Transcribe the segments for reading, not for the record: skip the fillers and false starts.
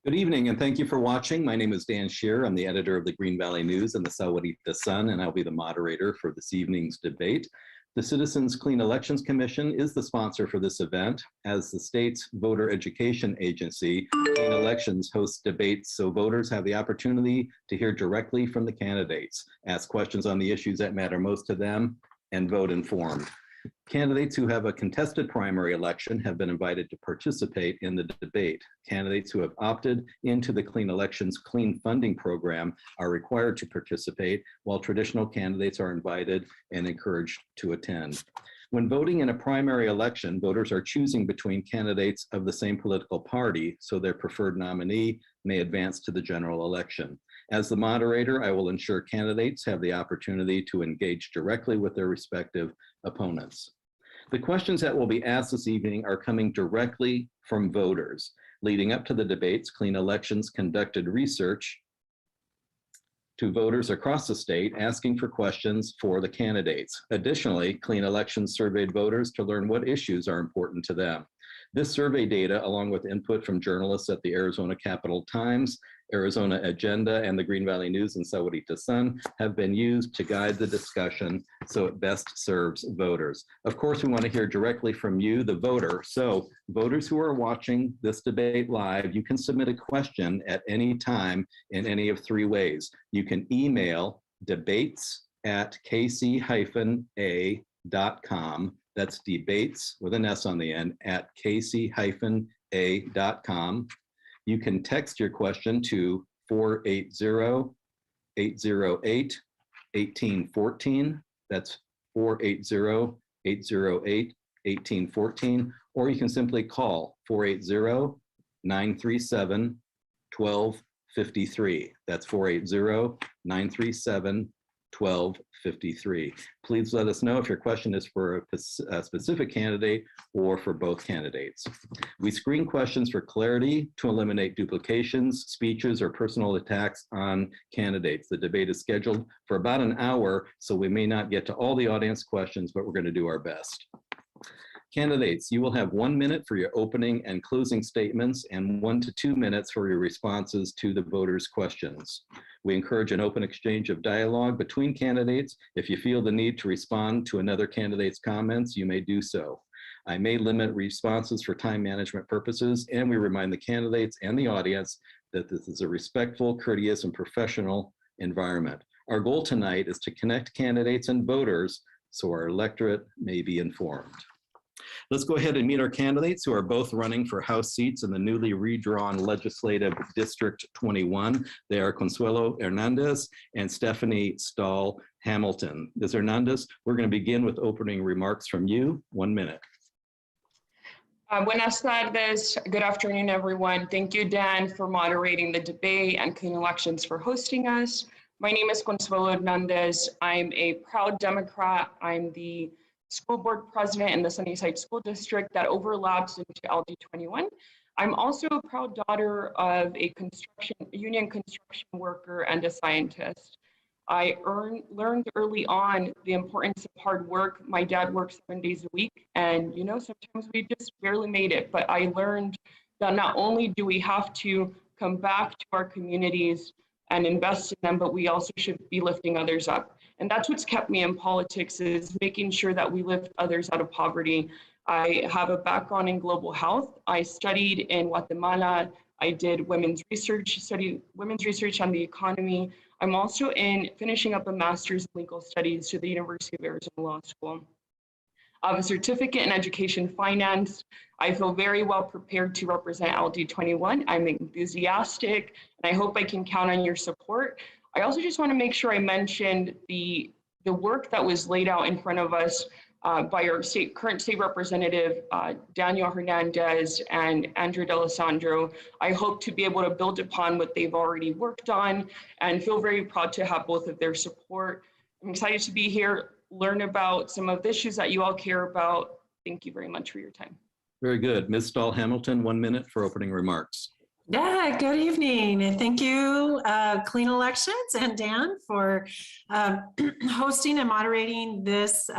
Good evening, and thank you for watching. My name is Dan Shear. I'm the editor of the Green Valley News and the Sahuarita Sun, and I'll be the moderator for this evening's debate. The Citizens Clean Elections Commission is the sponsor for this event. As the state's voter education agency, Clean Elections hosts debates so voters have the opportunity to hear directly from the candidates, ask questions on the issues that matter most to them, and vote informed. Candidates who have a contested primary election have been invited to participate in the debate. Candidates who have opted into the Clean Elections Clean Funding Program are required to participate, while traditional candidates are invited and encouraged to attend. When voting in a primary election, voters are choosing between candidates of the same political party, so their preferred nominee may advance to the general election. As the moderator, I will ensure candidates have the opportunity to engage directly with their respective opponents. The questions that will be asked this evening are coming directly from voters. Leading up to the debates, Clean Elections conducted research to voters across the state asking for questions for the candidates. Additionally, Clean Elections surveyed voters to learn what issues are important to them. This survey data, along with input from journalists at the Arizona Capital Times, Arizona Agenda, and the Green Valley News and Sahuarita Sun, have been used to guide the discussion so it best serves voters. Of course, we want to hear directly from you, the voter. So voters who are watching this debate live, you can submit a question at any time in any of three ways. You can email debates@kc-a.com. That's debates with an S on the end at kc-a.com. You can text your question to 480-808-1814. That's 480-808-1814. Or you can simply call 480-937-1253. That's 480-937-1253. Please let us know if your question is for a specific candidate or for both candidates. We screen questions for clarity to eliminate duplications, speeches, or personal attacks on candidates. The debate is scheduled for about an hour, so we may not get to all the audience questions, but we're going to do our best. Candidates, you will have 1 minute for your opening and closing statements and 1 to 2 minutes for your responses to the voters' questions. We encourage an open exchange of dialogue between candidates. If you feel the need to respond to another candidate's comments, you may do so. I may limit responses for time management purposes, and we remind the candidates and the audience that this is a respectful, courteous, and professional environment. Our goal tonight is to connect candidates and voters so our electorate may be informed. Let's go ahead and meet our candidates who are both running for House seats in the newly redrawn Legislative District 21. They are Consuelo Hernandez and Stephanie Stahl Hamilton. Ms. Hernandez, we're going to begin with opening remarks from you. 1 minute. Buenas tardes. Good afternoon, everyone. Thank you, Dan, for moderating the debate and Clean Elections for hosting us. My name is Consuelo Hernandez. I'm a proud Democrat. I'm the school board president in the Sunnyside School District that overlaps into LD 21. I'm also a proud daughter of a union construction worker and a scientist. I learned early on the importance of hard work. My dad works 7 days a week, and sometimes we just barely made it. But I learned that not only do we have to come back to our communities and invest in them, but we also should be lifting others up. And that's what's kept me in politics, is making sure that we lift others out of poverty. I have a background in global health. I studied in Guatemala. I did studied women's research on the economy. I'm also finishing up a master's in legal studies to the University of Arizona Law School. I have a certificate in education finance. I feel very well prepared to represent LD 21. I'm enthusiastic, and I hope I can count on your support. I also just want to make sure I mentioned the work that was laid out in front of us by our current state representative, Daniel Hernandez and Andrew D'Alessandro. I hope to be able to build upon what they've already worked on and feel very proud to have both of their support. I'm excited to be here, learn about some of the issues that you all care about. Thank you very much for your time. Very good. Ms. Stahl Hamilton, 1 minute for opening remarks. Yeah, good evening. Thank you, Clean Elections and Dan, for hosting and moderating this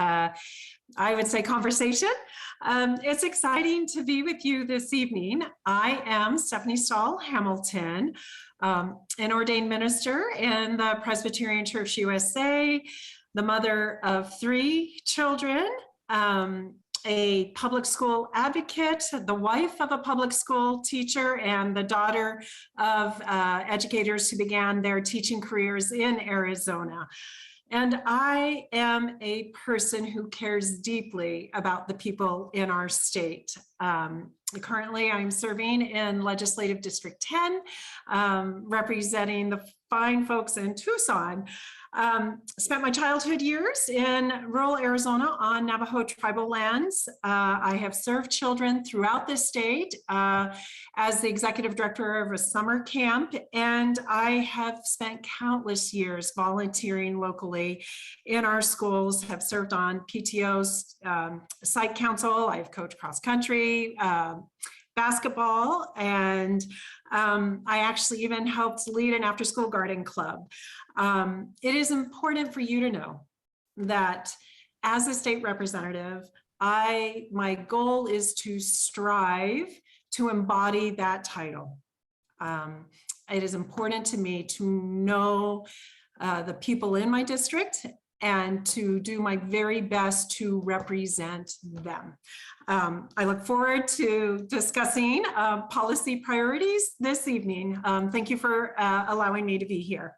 I would say, conversation. It's exciting to be with you this evening. I am Stephanie Stahl Hamilton, an ordained minister in the Presbyterian Church USA, the mother of 3 children, a public school advocate, the wife of a public school teacher, and the daughter of educators who began their teaching careers in Arizona. And I am a person who cares deeply about the people in our state. Currently, I'm serving in Legislative District 10, representing the fine folks in Tucson. Spent my childhood years in rural Arizona on Navajo tribal lands. I have served children throughout the state as the executive director of a summer camp, and I have spent countless years volunteering locally in our schools, have served on PTOs, site council, I've coached cross country, basketball, and I actually even helped lead an after-school garden club. It is important for you to know that as a state representative, my goal is to strive to embody that title. It is important to me to know the people in my district and to do my very best to represent them. I look forward to discussing policy priorities this evening. Thank you for allowing me to be here.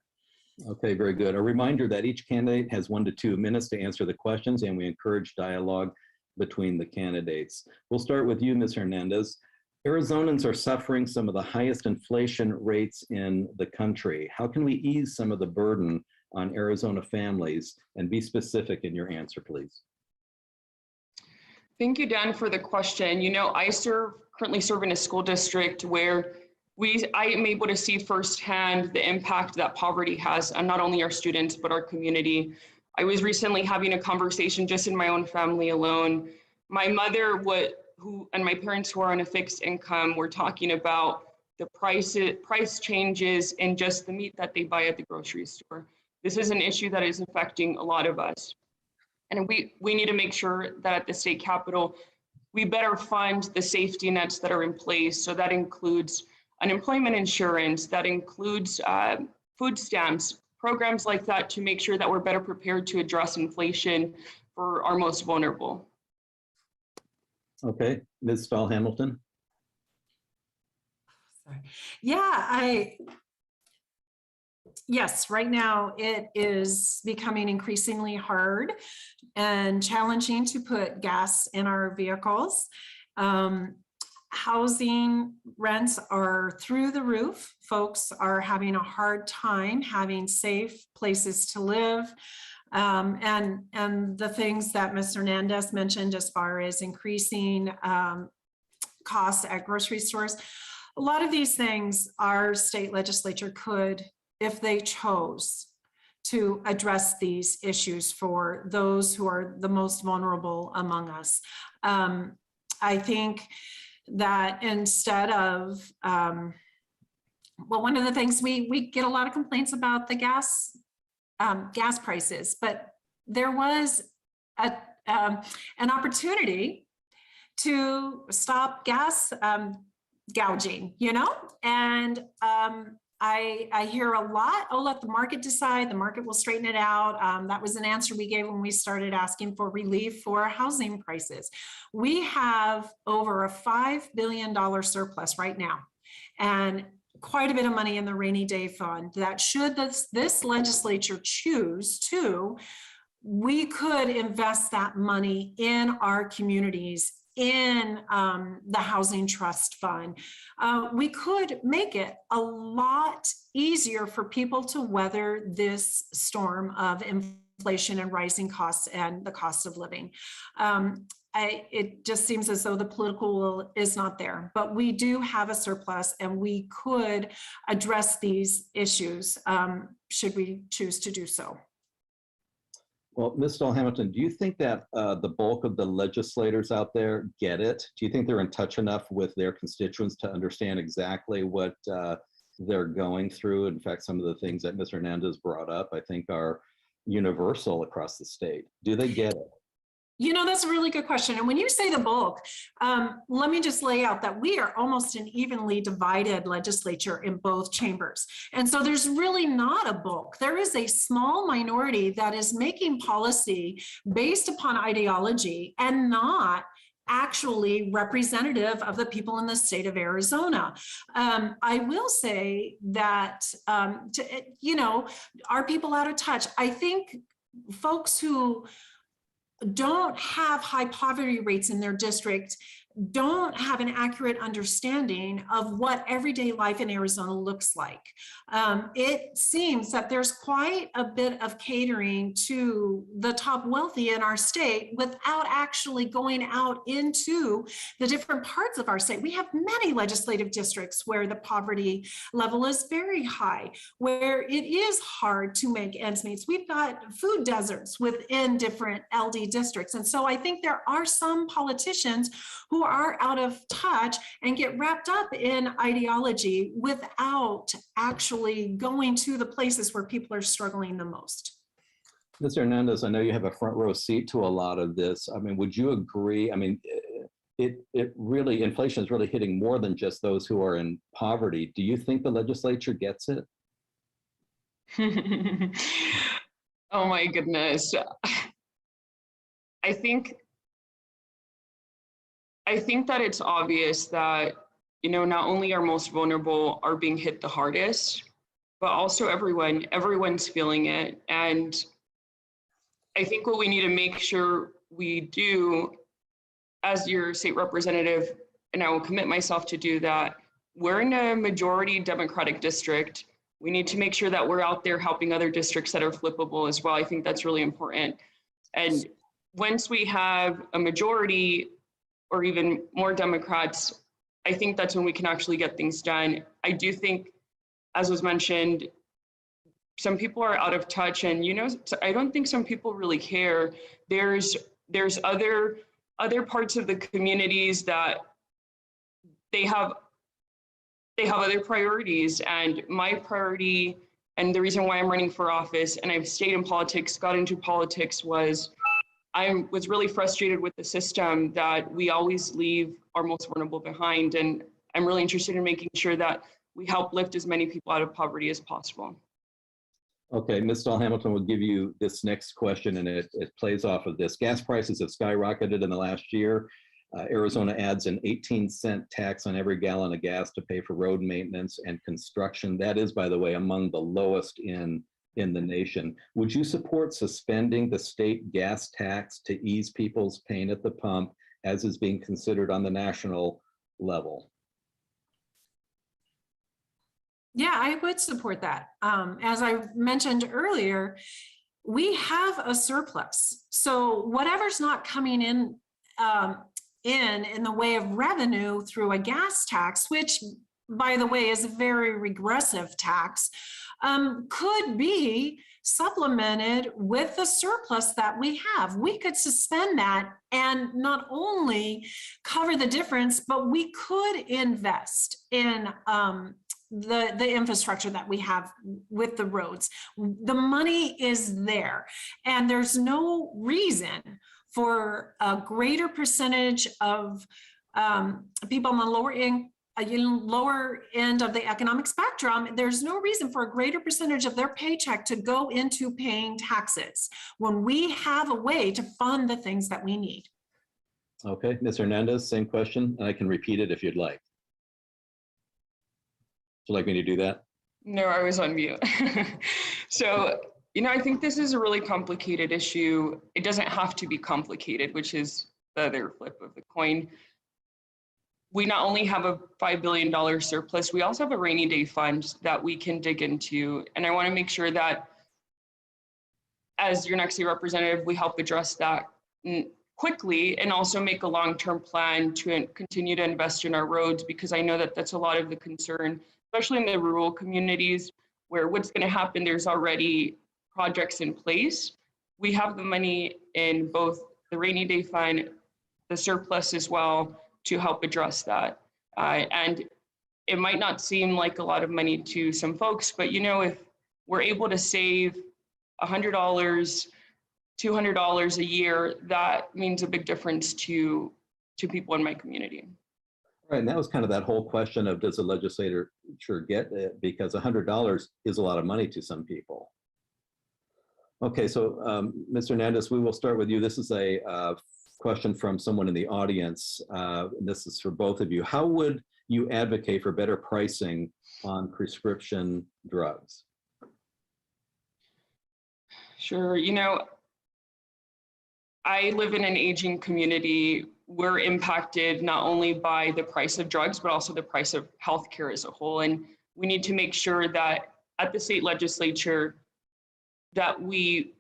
Okay, very good. A reminder that each candidate has 1 to 2 minutes to answer the questions, and we encourage dialogue between the candidates. We'll start with you, Ms. Hernandez. Arizonans are suffering some of the highest inflation rates in the country. How can we ease some of the burden on Arizona families? And be specific in your answer, please. Thank you, Dan, for the question. You know, I currently serve in a school district where I am able to see firsthand the impact that poverty has on not only our students, but our community. I was recently having a conversation just in my own family alone. My mother and my parents who are on a fixed income were talking about the price changes in just the meat that they buy at the grocery store. This is an issue that is affecting a lot of us. And we need to make sure that at the state capitol, we better fund the safety nets that are in place. So that includes unemployment insurance, that includes food stamps, programs like that to make sure that we're better prepared to address inflation for our most vulnerable. Okay, Ms. Stahl Hamilton. Sorry. Yeah, yes, right now it is becoming increasingly hard and challenging to put gas in our vehicles. Housing rents are through the roof. Folks are having a hard time having safe places to live. And the things that Ms. Hernandez mentioned as far as increasing costs at grocery stores, a lot of these things our state legislature could, if they chose, to address these issues for those who are the most vulnerable among us. I think that instead of, well, one of the things we get a lot of complaints about the gas prices, but there was an opportunity to stop gas gouging, you know, and I hear a lot, oh, let the market decide, the market will straighten it out. That was an answer we gave when we started asking for relief for housing prices. We have over a $5 billion surplus right now, and quite a bit of money in the rainy day fund that should this legislature choose to, we could invest that money in our communities, in the Housing Trust Fund. We could make it a lot easier for people to weather this storm of inflation and rising costs and the cost of living. It just seems as though the political will is not there, but we do have a surplus and we could address these issues should we choose to do so. Well, Ms. Stahl Hamilton, do you think that the bulk of the legislators out there get it? Do you think they're in touch enough with their constituents to understand exactly what they're going through? In fact, some of the things that Ms. Hernandez brought up, I think, are universal across the state. Do they get it? That's a really good question. And when you say the bulk, let me just lay out that we are almost an evenly divided legislature in both chambers. And so there's really not a bulk. There is a small minority that is making policy based upon ideology and not actually representative of the people in the state of Arizona. I will say that, are people out of touch? I think folks who don't have high poverty rates in their district don't have an accurate understanding of what everyday life in Arizona looks like. It seems that there's quite a bit of catering to the top wealthy in our state without actually going out into the different parts of our state. We have many legislative districts where the poverty level is very high, where it is hard to make ends meet. We've got food deserts within different LD districts. And so I think there are some politicians who are out of touch and get wrapped up in ideology without actually going to the places where people are struggling the most. Mr. Hernandez, I know you have a front row seat to a lot of this. I mean, would you agree? I mean, inflation is really hitting more than just those who are in poverty. Do you think the legislature gets it? Oh my goodness. I think that it's obvious that, not only our most vulnerable are being hit the hardest, but also everyone's feeling it. And I think what we need to make sure we do as your state representative, and I will commit myself to do that, we're in a majority Democratic district. We need to make sure that we're out there helping other districts that are flippable as well. I think that's really important. And once we have a majority or even more Democrats, I think that's when we can actually get things done. I do think, as was mentioned, some people are out of touch, and I don't think some people really care. There's other parts of the communities that they have other priorities, and my priority, and the reason why I'm running for office, and I've stayed in politics, got into politics, was I was really frustrated with the system that we always leave our most vulnerable behind. And I'm really interested in making sure that we help lift as many people out of poverty as possible. Okay, Ms. Stahl-Hamilton will give you this next question, and it plays off of this. Gas prices have skyrocketed in the last year. Arizona adds an 18-cent tax on every gallon of gas to pay for road maintenance and construction. That is, by the way, among the lowest in the nation. Would you support suspending the state gas tax to ease people's pain at the pump, as is being considered on the national level? Yeah, I would support that. As I mentioned earlier, we have a surplus. So whatever's not coming in the way of revenue through a gas tax, which, by the way, is a very regressive tax, could be supplemented with the surplus that we have. We could suspend that and not only cover the difference, but we could invest in the infrastructure that we have with the roads. The money is there, and there's no reason for a greater percentage of people on the lower end of the economic spectrum. There's no reason for a greater percentage of their paycheck to go into paying taxes when we have a way to fund the things that we need. Okay, Ms. Hernandez, same question, and I can repeat it if you'd like. Would you like me to do that? No, I was on mute. So, I think this is a really complicated issue. It doesn't have to be complicated, which is the other flip of the coin. We not only have a $5 billion surplus, we also have a rainy day fund that we can dig into. And I want to make sure that as your next state representative, we help address that quickly and also make a long-term plan to continue to invest in our roads, because I know that that's a lot of the concern, especially in the rural communities where what's going to happen, there's already projects in place. We have the money in both the rainy day fund, the surplus as well, to help address that. And it might not seem like a lot of money to some folks, but if we're able to save $100 $200 a year, that means a big difference to people in my community. Right, and that was kind of that whole question of, does the legislature get it? Because $100 is a lot of money to some people. Okay, so Mr. Hernandez, we will start with you. This is a question from someone in the audience. This is for both of you. How would you advocate for better pricing on prescription drugs? Sure, you know, I live in an aging community. We're impacted not only by the price of drugs, but also the price of healthcare as a whole. And we need to make sure that at the state legislature, that we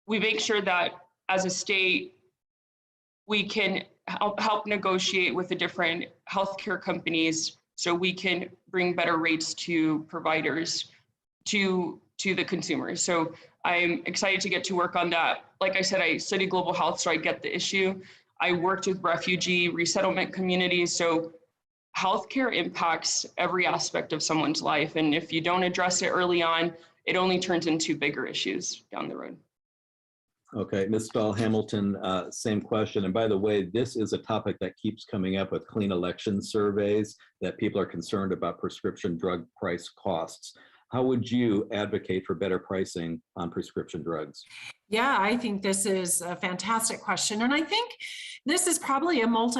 make sure that as a state, we can help negotiate with the different healthcare companies so we can bring better rates to providers, to the consumers. So I'm excited to get to work on that. Like I said, I study global health, so I get the issue. I worked with refugee resettlement communities, so healthcare impacts every aspect of someone's life. And if you don't address it early on, it only turns into bigger issues down the road. Okay, Ms. Stahl-Hamilton, same question. And by the way, this is a topic that keeps coming up with clean election surveys, that people are concerned about prescription drug price costs. How would you advocate for better pricing on prescription drugs? Yeah, I think this is a fantastic question. And I think this is probably a would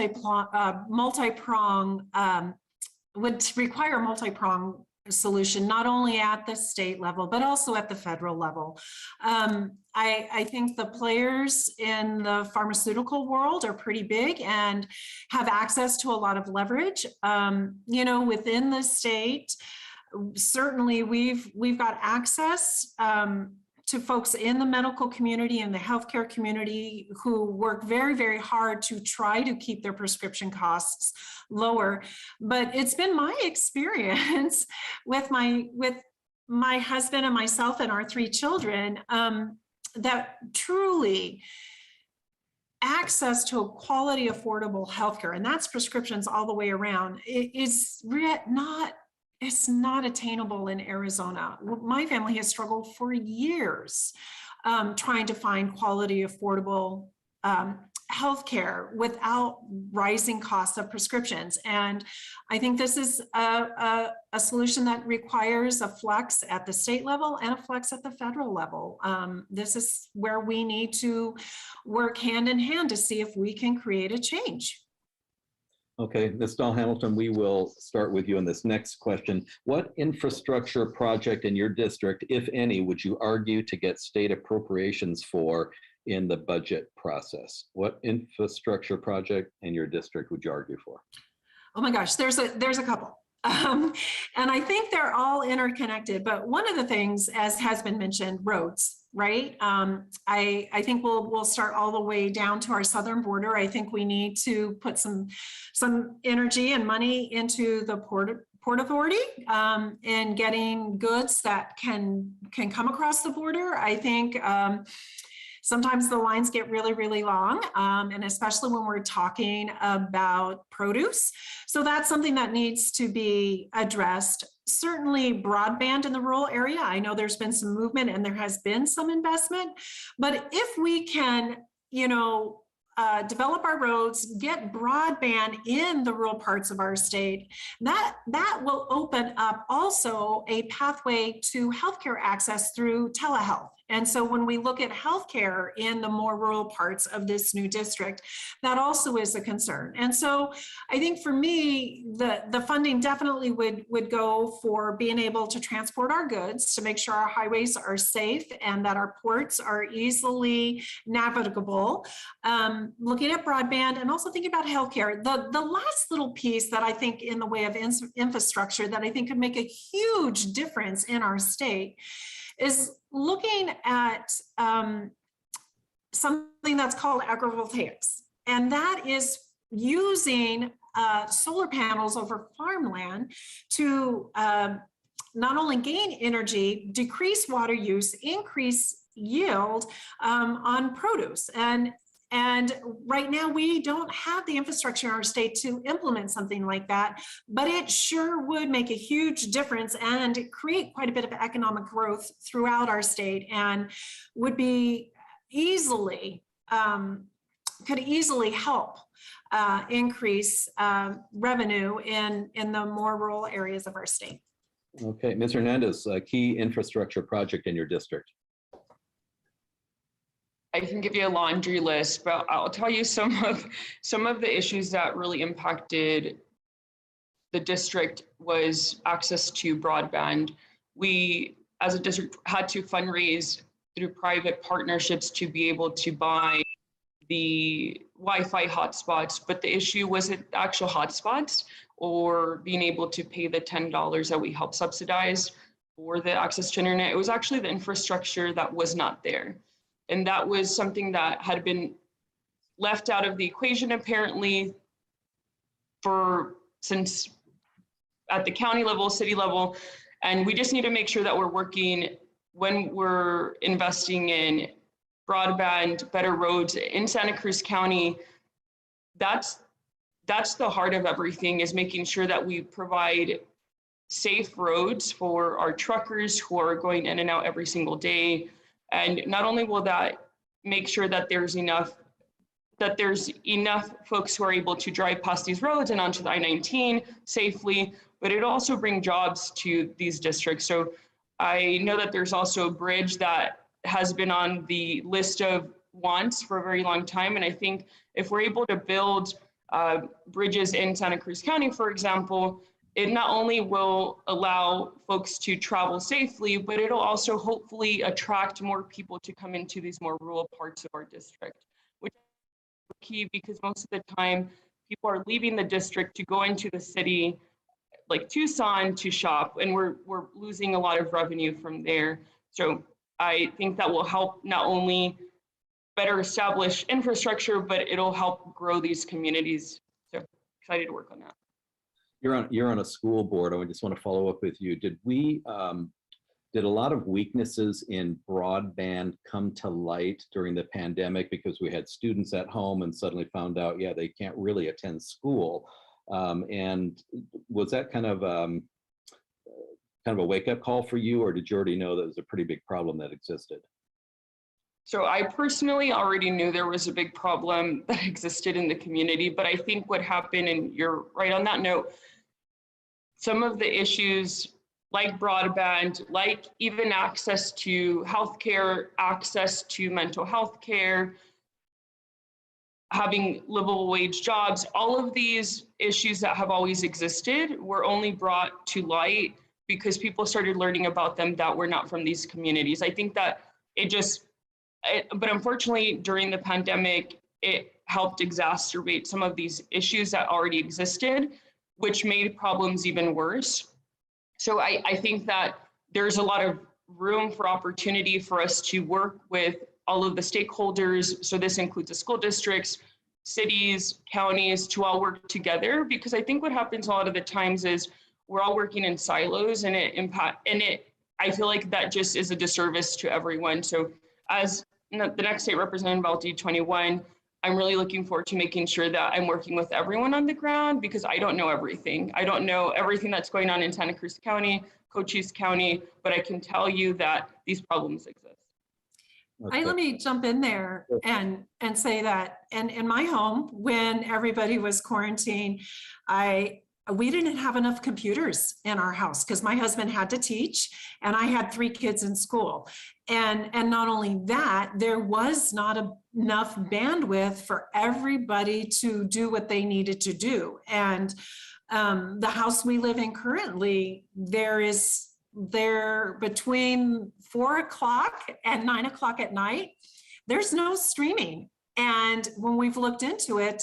require a multi-prong solution, not only at the state level, but also at the federal level. I think the players in the pharmaceutical world are pretty big and have access to a lot of leverage. You know, within the state, certainly we've got access to folks in the medical community and the healthcare community who work very, very hard to try to keep their prescription costs lower. But it's been my experience with my husband and myself and our 3 children that truly access to a quality, affordable healthcare, and that's prescriptions all the way around, it's not attainable in Arizona. My family has struggled for years trying to find quality, affordable healthcare without rising costs of prescriptions. And I think this is a solution that requires a flex at the state level and a flex at the federal level. This is where we need to work hand in hand to see if we can create a change. Okay, Ms. Stahl-Hamilton, we will start with you on this next question. What infrastructure project in your district, if any, would you argue to get state appropriations for in the budget process? What infrastructure project in your district would you argue for? Oh my gosh, there's a couple. And I think they're all interconnected, but one of the things, as has been mentioned, roads, right? I think we'll start all the way down to our southern border. I think we need to put some energy and money into the Port Authority and getting goods that can come across the border. I think sometimes the lines get really, really long, and especially when we're talking about produce. So that's something that needs to be addressed. Certainly broadband in the rural area. I know there's been some movement and there has been some investment, but if we can, you know, develop our roads, get broadband in the rural parts of our state, that will open up also a pathway to healthcare access through telehealth. And so when we look at healthcare in the more rural parts of this new district, that also is a concern. And so I think for me, the funding definitely would go for being able to transport our goods, to make sure our highways are safe and that our ports are easily navigable. Looking at broadband and also thinking about healthcare. The last little piece that I think in the way of infrastructure that I think could make a huge difference in our state is looking at something that's called agrivoltaics. And that is using solar panels over farmland to not only gain energy, decrease water use, increase yield on produce. And And right now we don't have the infrastructure in our state to implement something like that, but it sure would make a huge difference and create quite a bit of economic growth throughout our state, and would be easily, could easily help increase revenue in the more rural areas of our state. Okay, Ms. Hernandez, a key infrastructure project in your district. I can give you a laundry list, but I'll tell you some of the issues that really impacted the district was access to broadband. We, as a district, had to fundraise through private partnerships to be able to buy the Wi-Fi hotspots, but the issue wasn't the actual hotspots or being able to pay the $10 that we help subsidize for the access to internet. It was actually the infrastructure that was not there. And that was something that had been left out of the equation apparently since at the county level, city level. And we just need to make sure that we're working when we're investing in broadband, better roads in Santa Cruz County. That's the heart of everything, is making sure that we provide safe roads for our truckers who are going in and out every single day. And not only will that make sure that there's enough folks who are able to drive past these roads and onto the I-19 safely, but it also bring jobs to these districts. So I know that there's also a bridge that has been on the list of wants for a very long time. And I think if we're able to build bridges in Santa Cruz County, for example, it not only will allow folks to travel safely, but it'll also hopefully attract more people to come into these more rural parts of our district, which is key because most of the time people are leaving the district to go into the city like Tucson to shop, and we're losing a lot of revenue from there. So I think that will help not only better establish infrastructure, but it'll help grow these communities. So excited to work on that. You're on a school board. I just want to follow up with you. Did a lot of weaknesses in broadband come to light during the pandemic because we had students at home and suddenly found out, yeah, they can't really attend school? And was that kind of a wake-up call for you, or did you already know that was a pretty big problem that existed? So I personally already knew there was a big problem that existed in the community, but I think what happened, and you're right on that note, some of the issues like broadband, like even access to healthcare, access to mental health care, having livable wage jobs, all of these issues that have always existed were only brought to light because people started learning about them that were not from these communities. I think that but unfortunately during the pandemic, it helped exacerbate some of these issues that already existed, which made problems even worse. So I think that there's a lot of room for opportunity for us to work with all of the stakeholders. So this includes the school districts, cities, counties, to all work together, because I think what happens a lot of the times is we're all working in silos, and I feel like that just is a disservice to everyone. So as the next state representative of LD21, I'm really looking forward to making sure that I'm working with everyone on the ground, because I don't know everything. I don't know everything that's going on in Santa Cruz County, Cochise County, but I can tell you that these problems exist. Okay. Let me jump in there and say that, and in my home, when everybody was quarantined, we didn't have enough computers in our house because my husband had to teach and I had 3 kids in school. And not only that, there was not enough bandwidth for everybody to do what they needed to do. And the house we live in currently, there between 4 o'clock and 9 o'clock at night, there's no streaming. And when we've looked into it,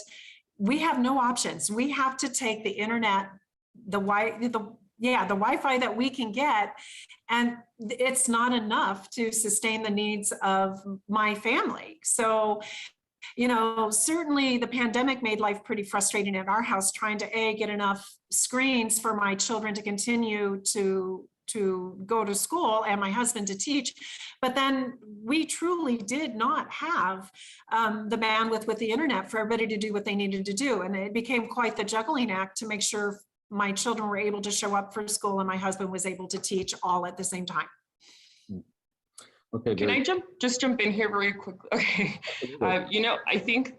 we have no options. We have to take the internet, the Wi-Fi that we can get, and it's not enough to sustain the needs of my family. So, certainly the pandemic made life pretty frustrating at our house, trying to get enough screens for my children to continue to go to school and my husband to teach. But then we truly did not have the bandwidth with the internet for everybody to do what they needed to do. And it became quite the juggling act to make sure my children were able to show up for school and my husband was able to teach all at the same time. Okay. Can I just jump in here very quickly? Okay. I think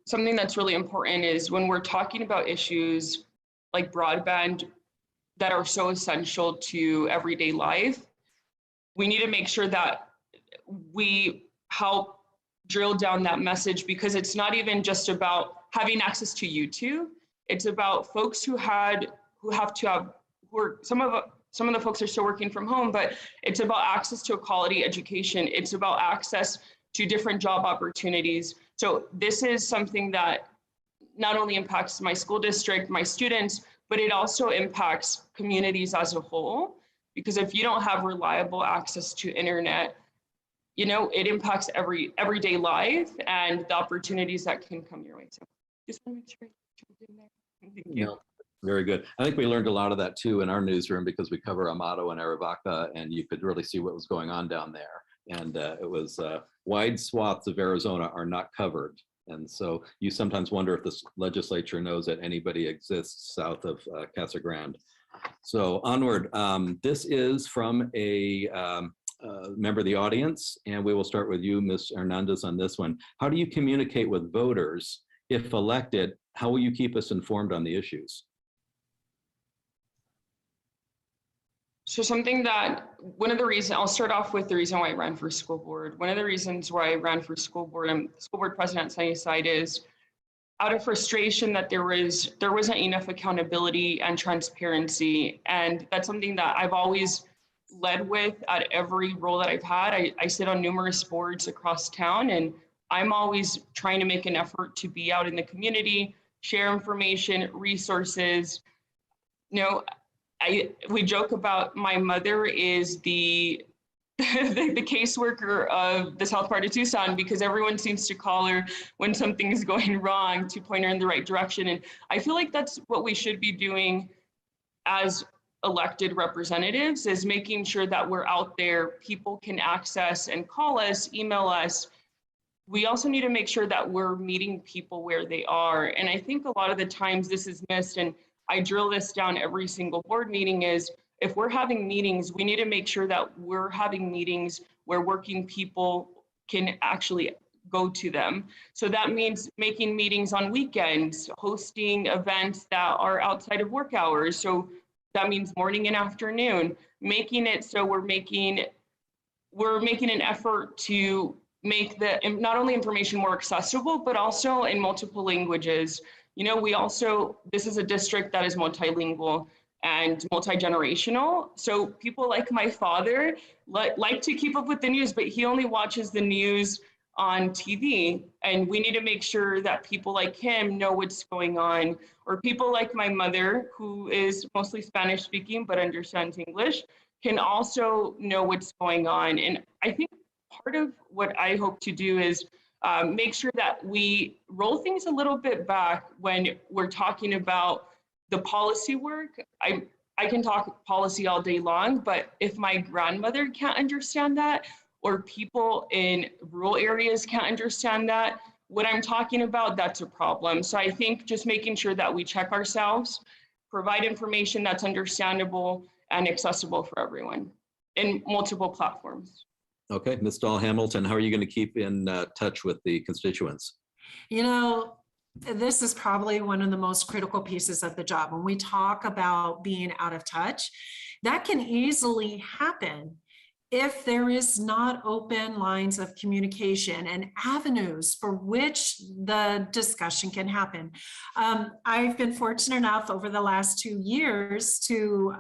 something that's really important is when we're talking about issues like broadband that are so essential to everyday life, we need to make sure that we help drill down that message, because it's not even just about having access to YouTube. It's about folks some of the folks are still working from home, but it's about access to a quality education. It's about access to different job opportunities. So this is something that not only impacts my school district, my students, but it also impacts communities as a whole. Because if you don't have reliable access to internet, it impacts everyday life and the opportunities that can come your way. So just want to make sure I jump in there. Thank you. No, very good. I think we learned a lot of that too in our newsroom, because we cover Amado and Arivaca, and you could really see what was going on down there. And it was wide swaths of Arizona are not covered. And so you sometimes wonder if the legislature knows that anybody exists south of Casa Grande. So onward, this is from a member of the audience, and we will start with you, Ms. Hernandez, on this one. How do you communicate with voters? If elected, how will you keep us informed on the issues? So I'll start off with the reason why I ran for school board. One of the reasons why I ran for school board, I'm school board president at Sunnyside, is out of frustration that there wasn't enough accountability and transparency. And that's something that I've always led with at every role that I've had. I sit on numerous boards across town, and I'm always trying to make an effort to be out in the community, share information, resources. We joke about my mother is the caseworker of the south part of Tucson, because everyone seems to call her when something is going wrong to point her in the right direction. And I feel like that's what we should be doing as elected representatives, is making sure that we're out there, people can access and call us, email us. We also need to make sure that we're meeting people where they are. And I think a lot of the times this is missed, and I drill this down every single board meeting, is if we're having meetings, we need to make sure that we're having meetings where working people can actually go to them. So that means making meetings on weekends, hosting events that are outside of work hours. So that means morning and afternoon, making it so we're making an effort to make not only information more accessible, but also in multiple languages. This is a district that is multilingual and multi-generational. So people like my father like to keep up with the news, but he only watches the news on TV. And we need to make sure that people like him know what's going on, or people like my mother, who is mostly Spanish speaking, but understands English, can also know what's going on. And I think part of what I hope to do is make sure that we roll things a little bit back when we're talking about the policy work. I can talk policy all day long, but if my grandmother can't understand that, or people in rural areas can't understand that, what I'm talking about, that's a problem. So I think just making sure that we check ourselves, provide information that's understandable and accessible for everyone in multiple platforms. Okay, Ms. Stahl Hamilton, how are you going to keep in touch with the constituents? This is probably one of the most critical pieces of the job. When we talk about being out of touch, that can easily happen if there is not open lines of communication and avenues for which the discussion can happen. I've been fortunate enough over the last 2 years to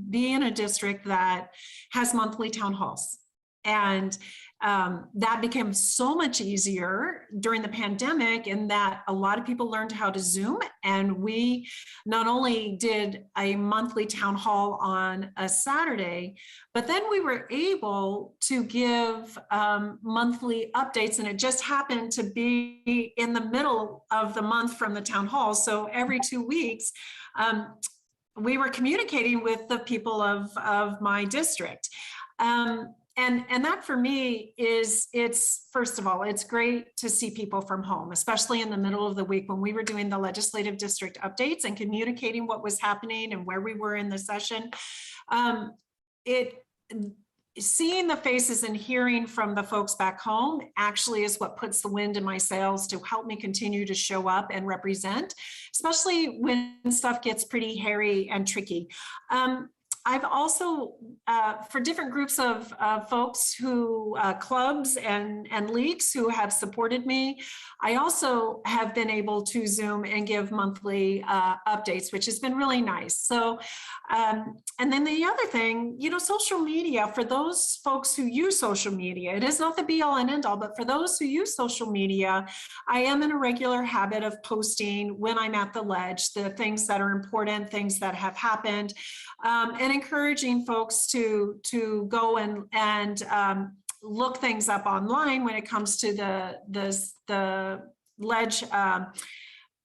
be in a district that has monthly town halls. And that became so much easier during the pandemic, in that a lot of people learned how to Zoom. And we not only did a monthly town hall on a Saturday, but then we were able to give monthly updates. And it just happened to be in the middle of the month from the town hall. So every 2 weeks, we were communicating with the people of my district. And that for me it's first of all, it's great to see people from home, especially in the middle of the week when we were doing the legislative district updates and communicating what was happening and where we were in the session. Seeing the faces and hearing from the folks back home actually is what puts the wind in my sails to help me continue to show up and represent, especially when stuff gets pretty hairy and tricky. I've also, for different groups of folks who, clubs and leagues who have supported me, I also have been able to Zoom and give monthly updates, which has been really nice. So, and then the other thing, you know, social media, for those folks who use social media, it is not the be all and end all, but for those who use social media, I am in a regular habit of posting when I'm at the ledge, the things that are important, things that have happened, and encouraging folks to go and look things up online when it comes to the ledge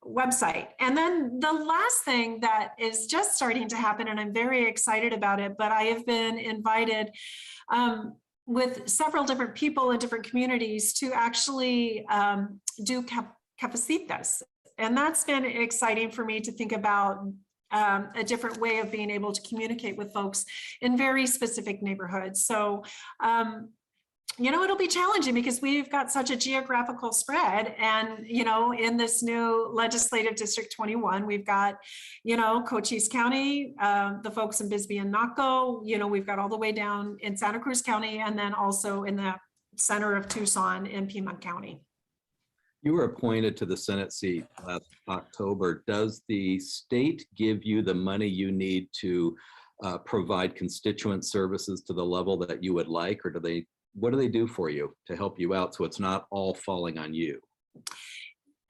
website. And then the last thing that is just starting to happen, and I'm very excited about it, but I have been invited with several different people in different communities to actually do capacitas. And that's been exciting for me to think about a different way of being able to communicate with folks in very specific neighborhoods. So, you know, it'll be challenging because we've got such a geographical spread. And, you know, in this new legislative district 21, we've got, you know, Cochise County, the folks in Bisbee and Naco, you know, we've got all the way down in Santa Cruz County, and then also in the center of Tucson in Piedmont County. You were appointed to the Senate seat last October. Does the state give you the money you need to provide constituent services to the level that you would like, or what do they do for you to help you out so it's not all falling on you?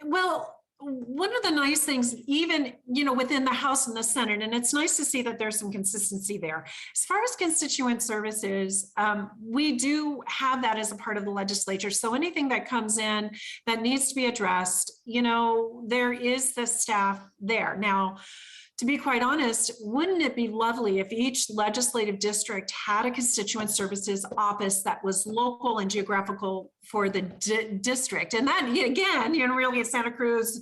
Well, one of the nice things, even, you know, within the House and the Senate, and it's nice to see that there's some consistency there. As far as constituent services, we do have that as a part of the legislature. So anything that comes in that needs to be addressed, you know, there is the staff there. Now, to be quite honest, wouldn't it be lovely if each legislative district had a constituent services office that was local and geographical for the district? And that, again, you know, really Santa Cruz,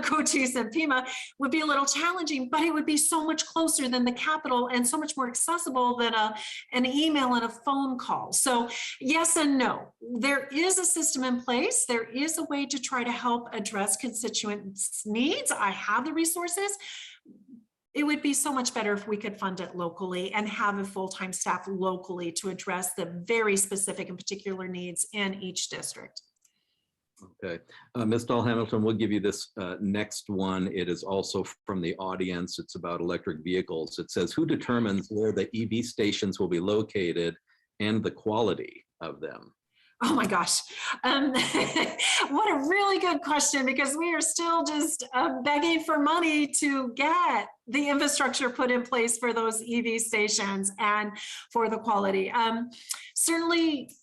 Cochise, and Pima would be a little challenging, but it would be so much closer than the capital and so much more accessible than an email and a phone call. So yes and no. There is a system in place. There is a way to try to help address constituents' needs. I have the resources. It would be so much better if we could fund it locally and have a full-time staff locally to address the very specific and particular needs in each district. Okay, Ms. Stahl-Hamilton, we'll give you this next one. It is also from the audience. It's about electric vehicles. It says, who determines where the EV stations will be located and the quality of them? Oh my gosh, what a really good question, because we are still just begging for money to get the infrastructure put in place for those EV stations and for the quality. Certainly,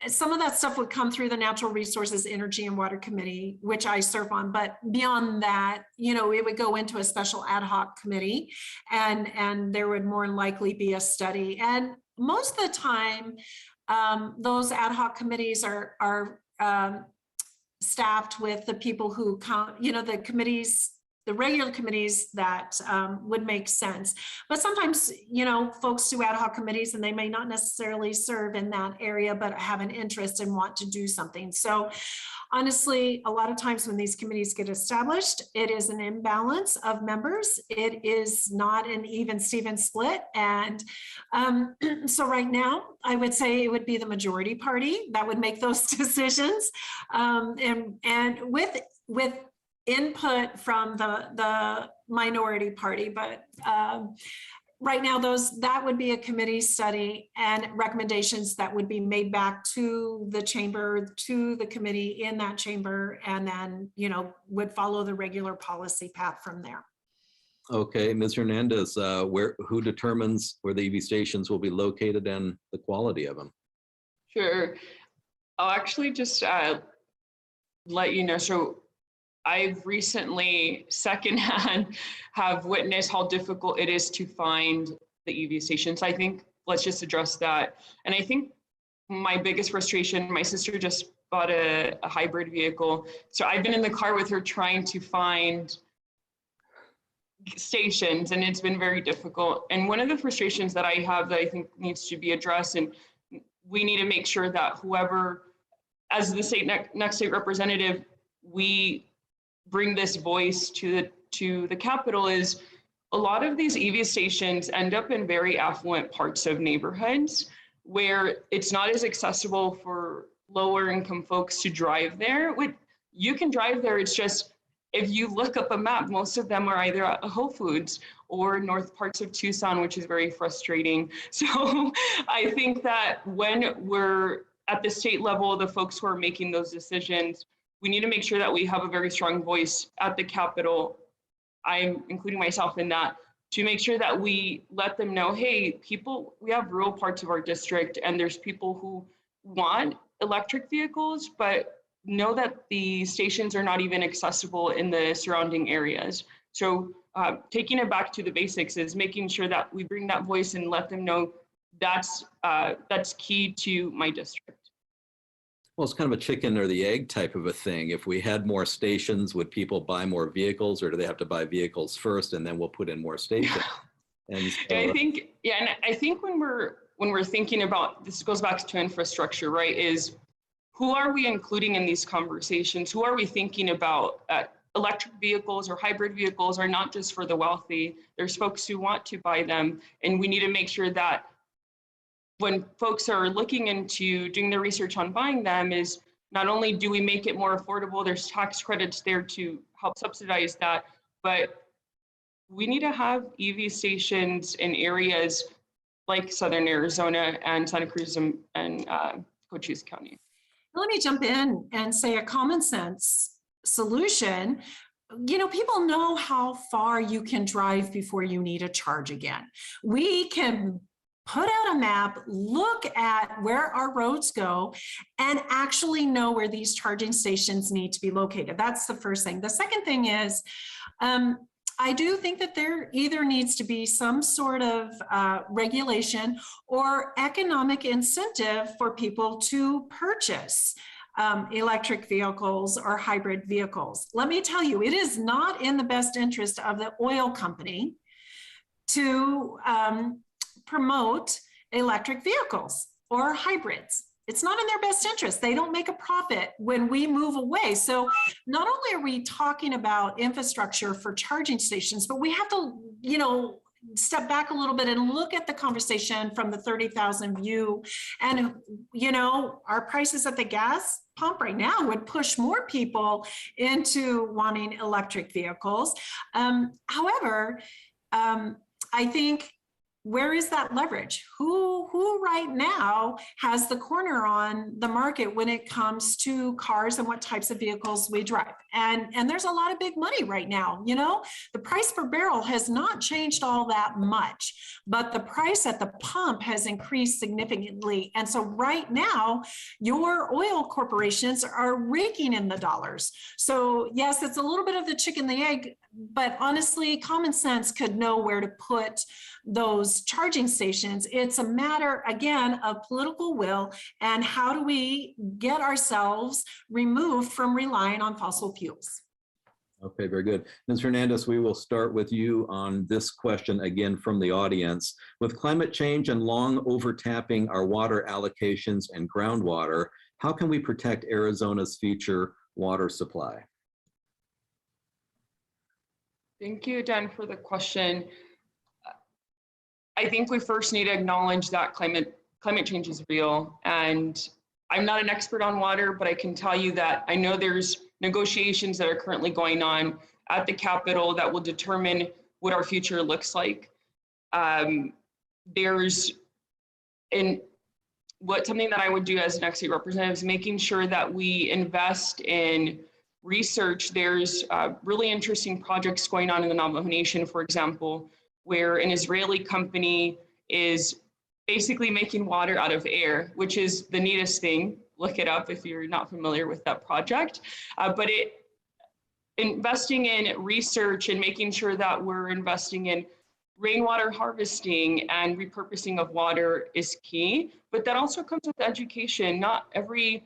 some of that stuff would come through the Natural Resources, Energy and Water Committee, which I serve on. But beyond that, you know, it would go into a special ad hoc committee, and there would more likely be a study. And most of the time, those ad hoc committees are staffed with the people who come, you know, the committees, the regular committees that would make sense. But sometimes, you know, folks do ad hoc committees and they may not necessarily serve in that area, but have an interest and want to do something. So honestly, a lot of times when these committees get established, it is an imbalance of members. It is not an even Steven split. And so right now, I would say it would be the majority party that would make those decisions. And with input from the minority party, but right now that would be a committee study and recommendations that would be made back to the chamber, to the committee in that chamber, and then, you know, would follow the regular policy path from there. Okay, Ms. Hernandez, who determines where the EV stations will be located and the quality of them? Sure. I'll actually just let you know. So I've recently secondhand have witnessed how difficult it is to find the EV stations. I think let's just address that. And I think my biggest frustration, my sister just bought a hybrid vehicle. So I've been in the car with her trying to find stations, and it's been very difficult. And one of the frustrations that I have that I think needs to be addressed, and we need to make sure that whoever, as the next state representative, we bring this voice to the Capitol, is a lot of these EV stations end up in very affluent parts of neighborhoods where it's not as accessible for lower income folks to drive there. You can drive there, it's just, if you look up a map, most of them are either at Whole Foods or north parts of Tucson, which is very frustrating. So I think that when we're at the state level, the folks who are making those decisions, we need to make sure that we have a very strong voice at the Capitol. I'm including myself in that, to make sure that we let them know, hey, people, we have rural parts of our district and there's people who want electric vehicles, but know that the stations are not even accessible in the surrounding areas. So taking it back to the basics is making sure that we bring that voice and let them know that's key to my district. Well, it's kind of a chicken or the egg type of a thing. If we had more stations, would people buy more vehicles, or do they have to buy vehicles first and then we'll put in more stations? And so, I think, yeah, and I think when we're thinking about, this goes back to infrastructure, right, is who are we including in these conversations? Who are we thinking about? Electric vehicles or hybrid vehicles are not just for the wealthy. There's folks who want to buy them, and we need to make sure that when folks are looking into doing their research on buying them, is not only do we make it more affordable, there's tax credits there to help subsidize that, but we need to have EV stations in areas like Southern Arizona and Santa Cruz and Cochise County. Let me jump in and say a common sense solution. You know, people know how far you can drive before you need a charge again. We can put out a map, look at where our roads go, and actually know where these charging stations need to be located. That's the first thing. The second thing is, I do think that there either needs to be some sort of regulation or economic incentive for people to purchase electric vehicles or hybrid vehicles. Let me tell you, it is not in the best interest of the oil company to promote electric vehicles or hybrids. It's not in their best interest. They don't make a profit when we move away. So not only are we talking about infrastructure for charging stations, but we have to, you know, step back a little bit and look at the conversation from the 30,000 view. And, you know, our prices at the gas pump right now would push more people into wanting electric vehicles. However, I think, where is that leverage? Who right now has the corner on the market when it comes to cars and what types of vehicles we drive? And there's a lot of big money right now. You know, the price per barrel has not changed all that much, but the price at the pump has increased significantly. And so right now, your oil corporations are raking in the dollars. So yes, it's a little bit of the chicken, the egg, but honestly, common sense could know where to put those charging stations. It's a matter, again, of political will and how do we get ourselves removed from relying on fossil fuels. Okay, very good. Ms. Hernandez, we will start with you on this question again from the audience. With climate change and long overtapping our water allocations and groundwater, how can we protect Arizona's future water supply? Thank you, Dan, for the question. I think we first need to acknowledge that climate change is real. And I'm not an expert on water, but I can tell you that I know there's negotiations that are currently going on at the Capitol that will determine what our future looks like. Something that I would do as an next state representative is making sure that we invest in research. There's really interesting projects going on in the Navajo Nation, for example, where an Israeli company is basically making water out of air, which is the neatest thing. Look it up if you're not familiar with that project. But investing in research and making sure that we're investing in rainwater harvesting and repurposing of water is key, but that also comes with education. Not every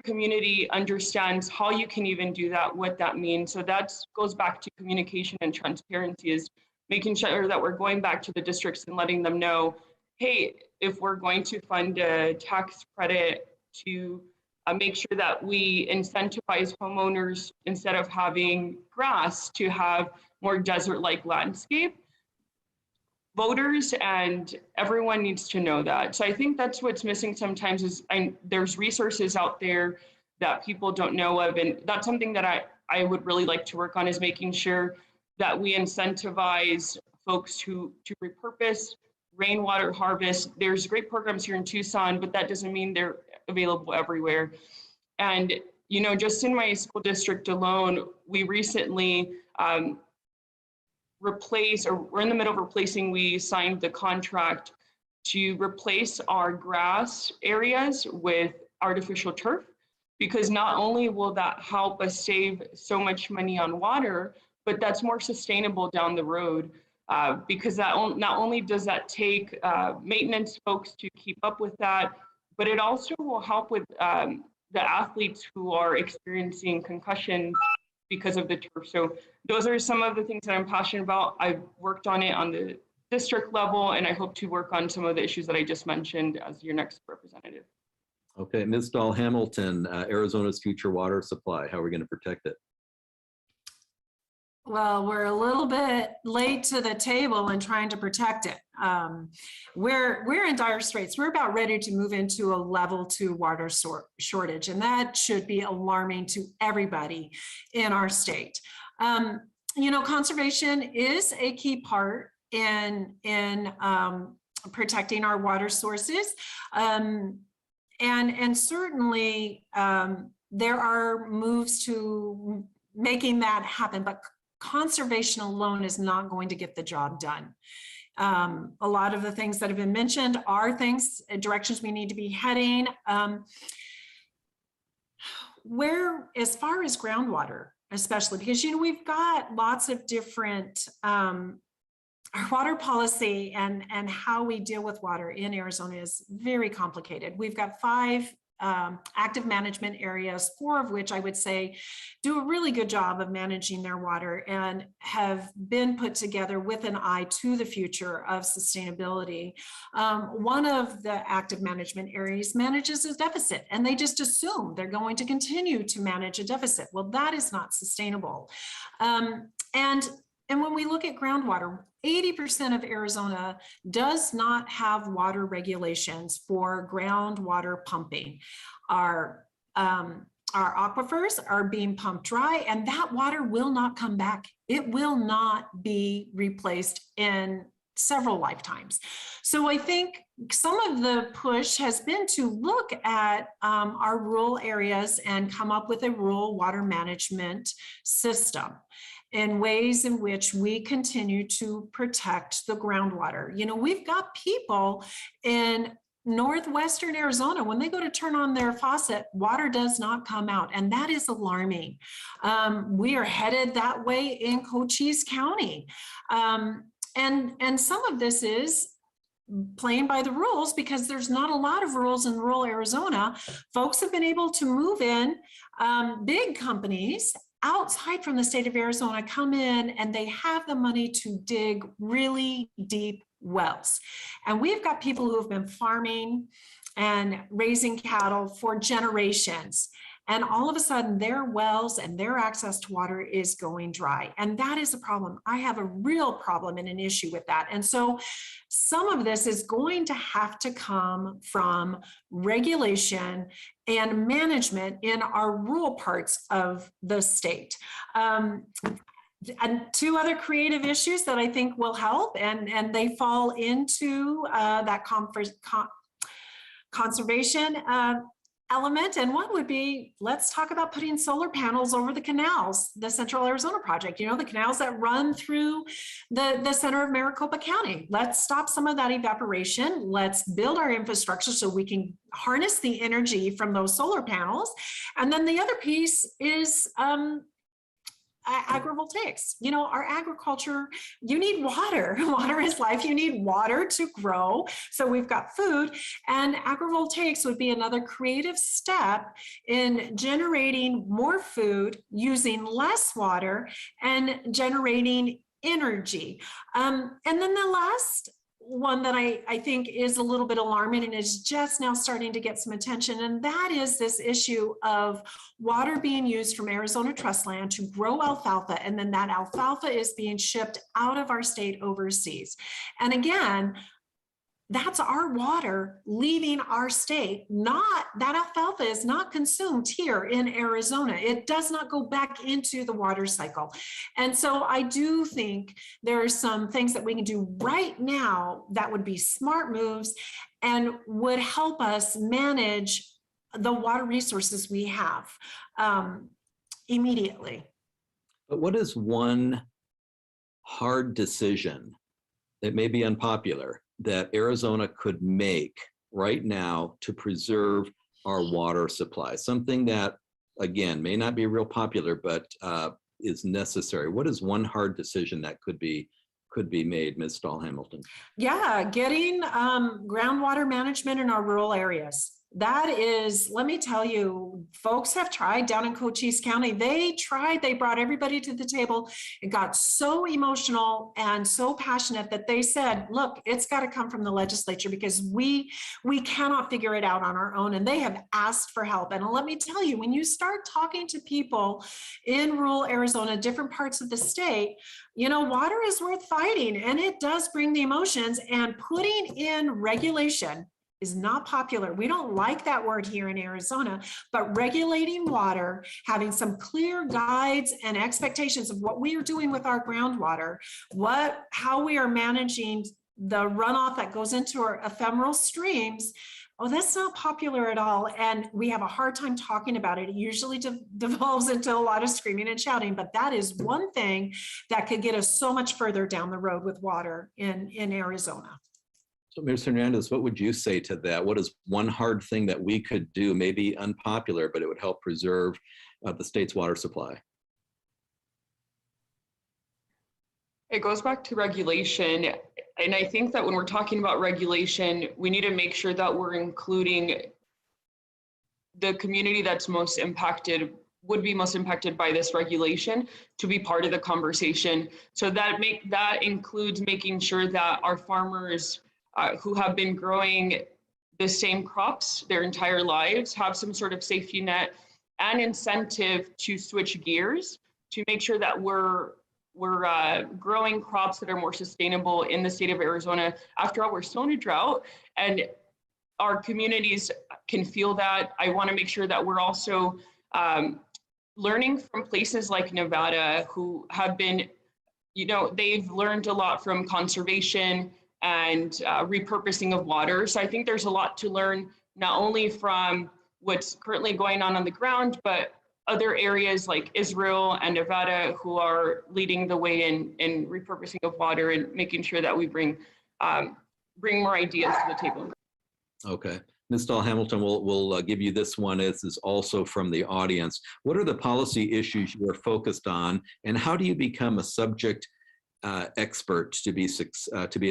community understands how you can even do that, what that means. So that goes back to communication and transparency, is making sure that we're going back to the districts and letting them know, hey, if we're going to fund a tax credit to make sure that we incentivize homeowners, instead of having grass, to have more desert-like landscape. Voters and everyone needs to know that. So I think that's what's missing sometimes, is there's resources out there that people don't know of. And that's something that I would really like to work on, is making sure that we incentivize folks to repurpose, rainwater harvest. There's great programs here in Tucson, but that doesn't mean they're available everywhere. And, you know, just in my school district alone, we recently we're in the middle of replacing, we signed the contract to replace our grass areas with artificial turf, because not only will that help us save so much money on water, but that's more sustainable down the road, because that not only does that take maintenance folks to keep up with that, but it also will help with the athletes who are experiencing concussions because of the turf. So those are some of the things that I'm passionate about. I've worked on it on the district level, and I hope to work on some of the issues that I just mentioned as your next representative. Okay, Ms. Stahl Hamilton, Arizona's future water supply, how are we going to protect it? Well, we're a little bit late to the table in trying to protect it. We're in dire straits. We're about ready to move into a level 2 water shortage, and that should be alarming to everybody in our state. You know, conservation is a key part in protecting our water sources, and certainly there are moves to making that happen, but conservation alone is not going to get the job done. A lot of the things that have been mentioned are directions we need to be heading. As far as groundwater, especially, because, you know, we've got lots of different, our water policy and how we deal with water in Arizona is very complicated. We've got 5 active management areas, 4 of which I would say do a really good job of managing their water and have been put together with an eye to the future of sustainability. One of the active management areas manages a deficit, and they just assume they're going to continue to manage a deficit. Well, that is not sustainable. And when we look at groundwater, 80% of Arizona does not have water regulations for groundwater pumping. Our aquifers are being pumped dry, and that water will not come back. It will not be replaced in several lifetimes. So I think some of the push has been to look at our rural areas and come up with a rural water management system in ways in which we continue to protect the groundwater. You know, we've got people in northwestern Arizona, when they go to turn on their faucet, water does not come out, and that is alarming. We are headed that way in Cochise County. And some of this is playing by the rules, because there's not a lot of rules in rural Arizona. Folks have been able to move in, big companies outside from the state of Arizona come in, and they have the money to dig really deep wells. And we've got people who have been farming and raising cattle for generations. And all of a sudden their wells and their access to water is going dry. And that is a problem. I have a real problem and an issue with that. And so some of this is going to have to come from regulation and management in our rural parts of the state. And 2 other creative issues that I think will help, and they fall into that conservation element. And one would be, let's talk about putting solar panels over the canals, the Central Arizona Project, you know, the canals that run through the center of Maricopa County. Let's stop some of that evaporation. Let's build our infrastructure so we can harness the energy from those solar panels. And then the other piece is agrivoltaics. You know, our agriculture, you need water. Water is life. You need water to grow. So we've got food, and agrivoltaics would be another creative step in generating more food using less water and generating energy. And then the last one that I think is a little bit alarming and is just now starting to get some attention, and that is this issue of water being used from Arizona trust land to grow alfalfa, and then that alfalfa is being shipped out of our state overseas. And again, that's our water leaving our state. Not that alfalfa is not consumed here in Arizona. It does not go back into the water cycle. And so I do think there are some things that we can do right now that would be smart moves and would help us manage the water resources we have immediately. But what is one hard decision that may be unpopular that Arizona could make right now to preserve our water supply? Something that, again, may not be real popular, but is necessary. What is one hard decision that could be made, Ms. Stahl Hamilton? Yeah, getting groundwater management in our rural areas. That is, let me tell you, folks have tried down in Cochise County. They tried, they brought everybody to the table. It got so emotional and so passionate that they said, look, it's got to come from the legislature because we cannot figure it out on our own. And they have asked for help. And let me tell you, when you start talking to people in rural Arizona, different parts of the state, you know, water is worth fighting, and it does bring the emotions, and putting in regulation is not popular. We don't like that word here in Arizona, but regulating water, having some clear guides and expectations of what we are doing with our groundwater, how we are managing the runoff that goes into our ephemeral streams. Oh, that's not popular at all. And we have a hard time talking about it. It usually devolves into a lot of screaming and shouting, but that is one thing that could get us so much further down the road with water in Arizona. So Ms. Hernandez, what would you say to that? What is one hard thing that we could do, maybe unpopular, but it would help preserve the state's water supply? It goes back to regulation. And I think that when we're talking about regulation, we need to make sure that we're including the community that's most impacted, would be most impacted by this regulation, to be part of the conversation. So that includes making sure that our farmers who have been growing the same crops their entire lives have some sort of safety net and incentive to switch gears to make sure that we're growing crops that are more sustainable in the state of Arizona. After all, we're still in a drought, and our communities can feel that. I want to make sure that we're also learning from places like Nevada, who have been, you know, they've learned a lot from conservation and repurposing of water. So I think there's a lot to learn, not only from what's currently going on the ground, but other areas like Israel and Nevada, who are leading the way in repurposing of water and making sure that we bring more ideas to the table. Okay. Ms. Stahl Hamilton, we'll give you this one. This is also from the audience. What are the policy issues you are focused on, and how do you become a subject expert to be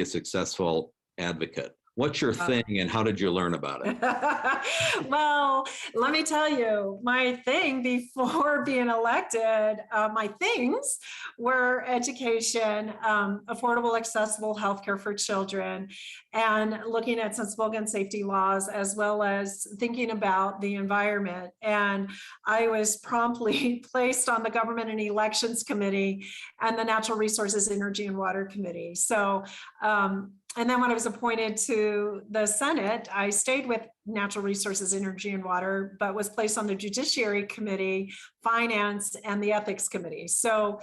a successful advocate? What's your thing, and how did you learn about it? Well, let me tell you, my thing before being elected, my things were education, affordable, accessible healthcare for children, and looking at sensible gun safety laws, as well as thinking about the environment. And I was promptly placed on the Government and Elections Committee and the Natural Resources, Energy, and Water Committee. So, and then when I was appointed to the Senate, I stayed with Natural Resources, Energy, and Water, but was placed on the Judiciary Committee, Finance, and the Ethics Committee. So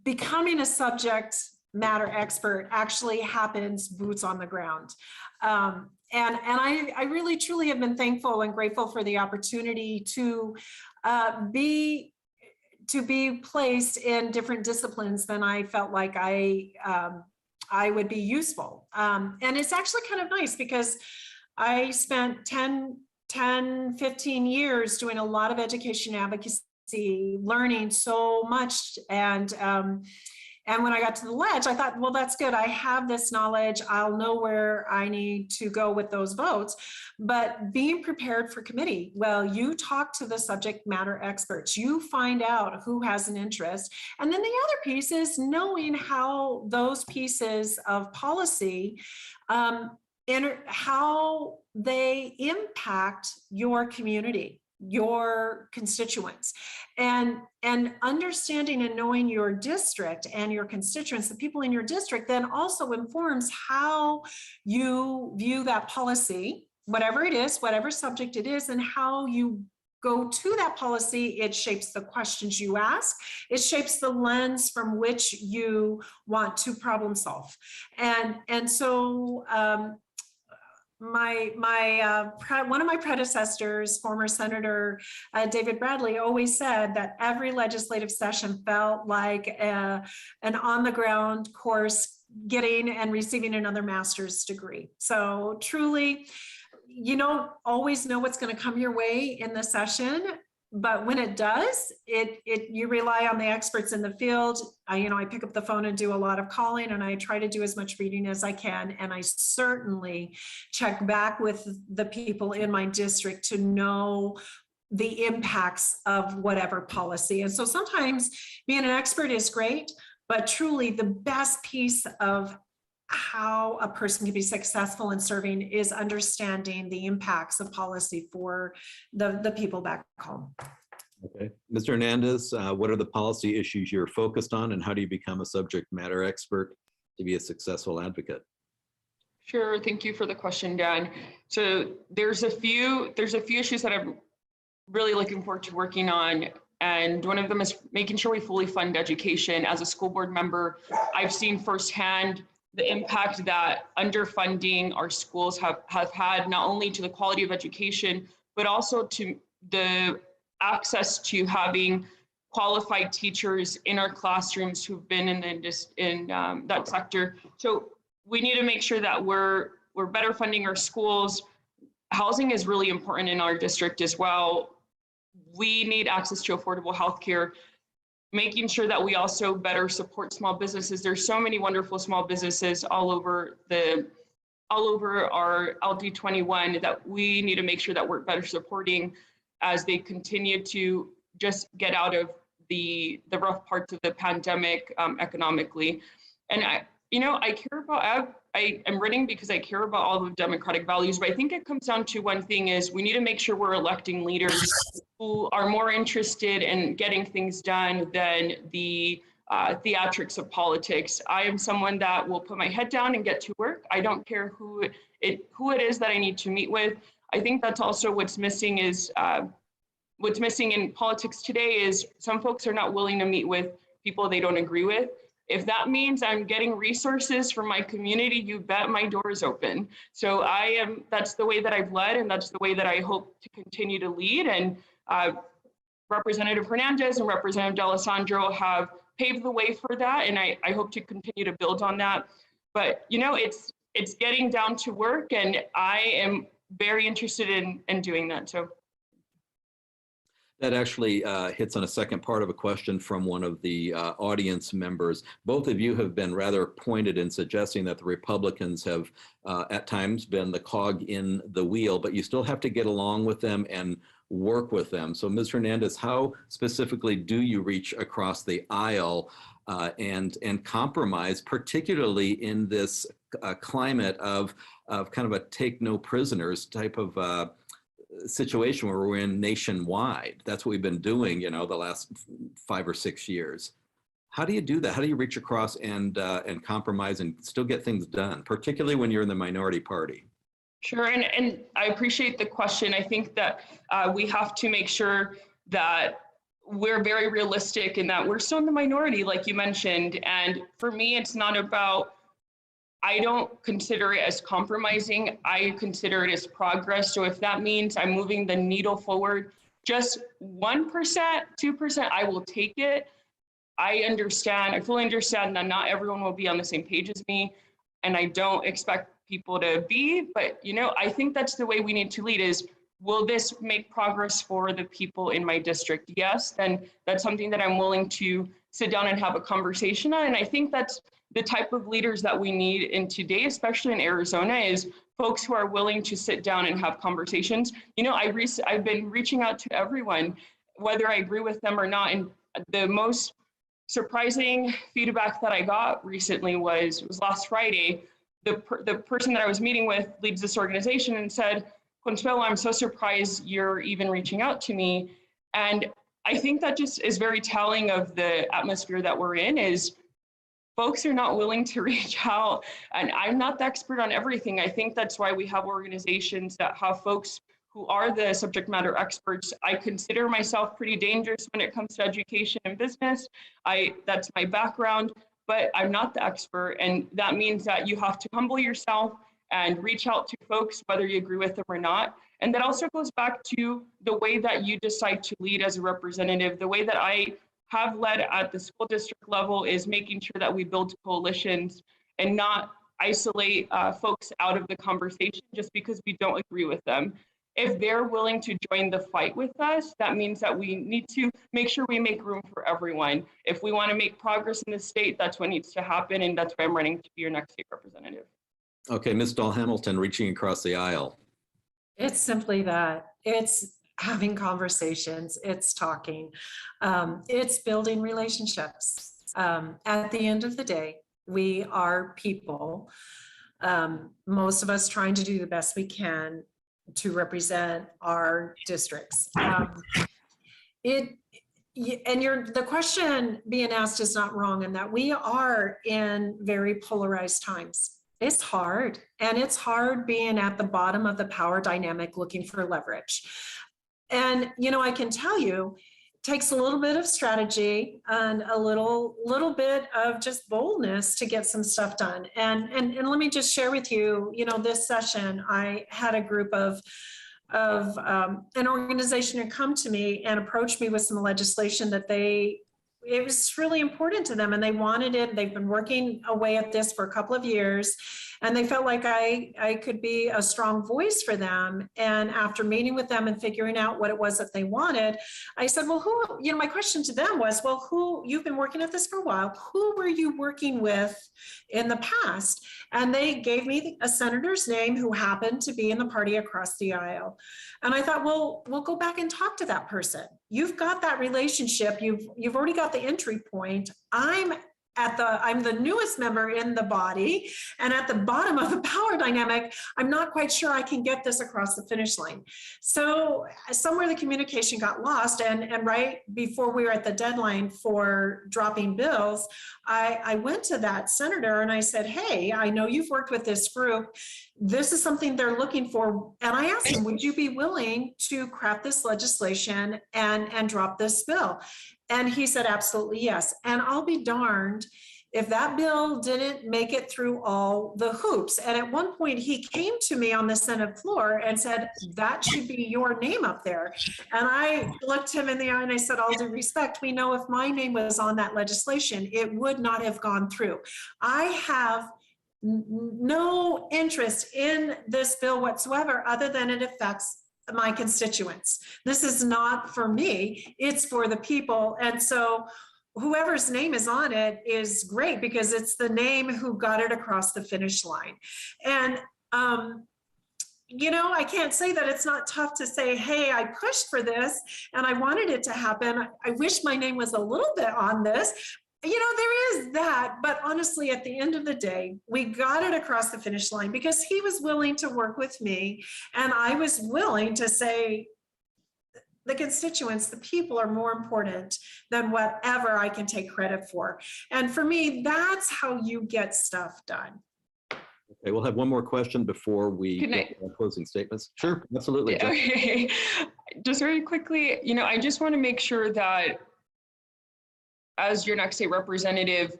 becoming a subject matter expert actually happens boots on the ground. And I really, truly have been thankful and grateful for the opportunity to be placed in different disciplines than I felt like I would be useful. And it's actually kind of nice because I spent 10, 15 years doing a lot of education advocacy learning so much. And when I got to the ledge, I thought, well, that's good. I have this knowledge. I'll know where I need to go with those votes. But being prepared for committee, well, you talk to the subject matter experts, you find out who has an interest. And then the other piece is knowing how those pieces of policy and how they impact your community, your constituents, and understanding and knowing your district and your constituents, the people in your district, then also informs how you view that policy, whatever it is, whatever subject it is, and how you go to that policy. It shapes the questions you ask. It shapes the lens from which you want to problem solve. And so one of my predecessors, former Senator David Bradley, always said that every legislative session felt like an on-the-ground course getting and receiving another master's degree. So truly, you don't always know what's going to come your way in the session, but when it does, you rely on the experts in the field. I pick up the phone and do a lot of calling, and I try to do as much reading as I can. And I certainly check back with the people in my district to know the impacts of whatever policy. And so sometimes being an expert is great, but truly the best piece of how a person can be successful in serving is understanding the impacts of policy for the people back home. Okay. Mr. Hernandez, what are the policy issues you're focused on, and how do you become a subject matter expert to be a successful advocate? Sure, thank you for the question, Dan. So there's a few issues that I'm really looking forward to working on. And one of them is making sure we fully fund education. As a school board member, I've seen firsthand the impact that underfunding our schools have had, not only to the quality of education, but also to the access to having qualified teachers in our classrooms who've been in that sector. So we need to make sure that we're better funding our schools. Housing is really important in our district as well. We need access to affordable healthcare. Making sure that we also better support small businesses. There's so many wonderful small businesses all over our LD21 that we need to make sure that we're better supporting as they continue to just get out of the rough parts of the pandemic economically. And I'm running because I care about all the democratic values, but I think it comes down to one thing is we need to make sure we're electing leaders who are more interested in getting things done than the theatrics of politics. I am someone that will put my head down and get to work. I don't care who it is that I need to meet with. I think that's also what's missing in politics today is some folks are not willing to meet with people they don't agree with. If that means I'm getting resources from my community, you bet my door is open. So that's the way that I've led, and that's the way that I hope to continue to lead. And Representative Hernandez and Representative D'Alessandro have paved the way for that, and I hope to continue to build on that. But it's getting down to work, and I am very interested in doing that. So that actually hits on a second part of a question from one of the audience members. Both of you have been rather pointed in suggesting that the Republicans have at times been the cog in the wheel, but you still have to get along with them and work with them. So Ms. Hernandez, how specifically do you reach across the aisle and compromise, particularly in this climate of kind of a take no prisoners type of situation where we're in nationwide? That's what we've been doing, the last 5 or 6 years. How do you do that? How do you reach across and compromise and still get things done, particularly when you're in the minority party? Sure, and I appreciate the question. I think that we have to make sure that we're very realistic and that we're still in the minority, like you mentioned. And for me, it's not about, I don't consider it as compromising. I consider it as progress. So if that means I'm moving the needle forward, just 1%, 2%, I will take it. I fully understand that not everyone will be on the same page as me, and I don't expect people to be, but I think that's the way we need to lead is will this make progress for the people in my district? Yes, then that's something that I'm willing to sit down and have a conversation on. And I think that's the type of leaders that we need in today, especially in Arizona, is folks who are willing to sit down and have conversations. You know, I've been reaching out to everyone, whether I agree with them or not. And the most surprising feedback that I got recently was last Friday. The person that I was meeting with leads this organization and said, Consuelo, I'm so surprised you're even reaching out to me. And I think that just is very telling of the atmosphere that we're in, is folks are not willing to reach out. And I'm not the expert on everything. I think that's why we have organizations that have folks who are the subject matter experts. I consider myself pretty dangerous when it comes to education and business. That's my background, but I'm not the expert. And that means that you have to humble yourself and reach out to folks, whether you agree with them or not. And that also goes back to the way that you decide to lead as a representative. The way that I have led at the school district level is making sure that we build coalitions and not isolate folks out of the conversation just because we don't agree with them. If they're willing to join the fight with us, that means that we need to make sure we make room for everyone. If we want to make progress in the state, that's what needs to happen. And that's why I'm running to be your next state representative. Okay, Ms. Stahl Hamilton, reaching across the aisle. It's simply that. It's having conversations, it's talking, it's building relationships. At the end of the day, we are people, most of us trying to do the best we can to represent our districts. The question being asked is not wrong, in that we are in very polarized times. It's hard, and it's hard being at the bottom of the power dynamic looking for leverage. And, you know, I can tell you, it takes a little bit of strategy and a little bit of just boldness to get some stuff done. And let me just share with you, you know, this session, I had a group of an organization who come to me and approach me with some legislation that it was really important to them and they wanted it. They've been working away at this for a couple of years and they felt like I could be a strong voice for them. And after meeting with them and figuring out what it was that they wanted, I said, well, my question to them was, well, you've been working at this for a while. Who were you working with in the past? And they gave me a senator's name who happened to be in the party across the aisle. And I thought, well, we'll go back and talk to that person. You've got that relationship. You've already got the entry point. I'm the newest member in the body, and at the bottom of the power dynamic, I'm not quite sure I can get this across the finish line. So somewhere the communication got lost, and right before we were at the deadline for dropping bills, I went to that senator and I said, hey, I know you've worked with this group. This is something they're looking for. And I asked him, would you be willing to craft this legislation and drop this bill? And he said, absolutely, yes. And I'll be darned if that bill didn't make it through all the hoops. And at one point he came to me on the Senate floor and said, that should be your name up there. And I looked him in the eye and I said, all due respect, we know if my name was on that legislation, it would not have gone through. I have no interest in this bill whatsoever, other than it affects my constituents. This is not for me, it's for the people. And so whoever's name is on it is great because it's the name who got it across the finish line. And you know, I can't say that it's not tough to say, hey, I pushed for this and I wanted it to happen. I wish my name was a little bit on this. You know, there is that, but honestly, at the end of the day, we got it across the finish line because he was willing to work with me and I was willing to say, the constituents, the people are more important than whatever I can take credit for. And for me, that's how you get stuff done. Okay, we'll have one more question before we get to closing statements. Sure, absolutely. Okay, just very quickly, you know, I just want to make sure that as your next state representative,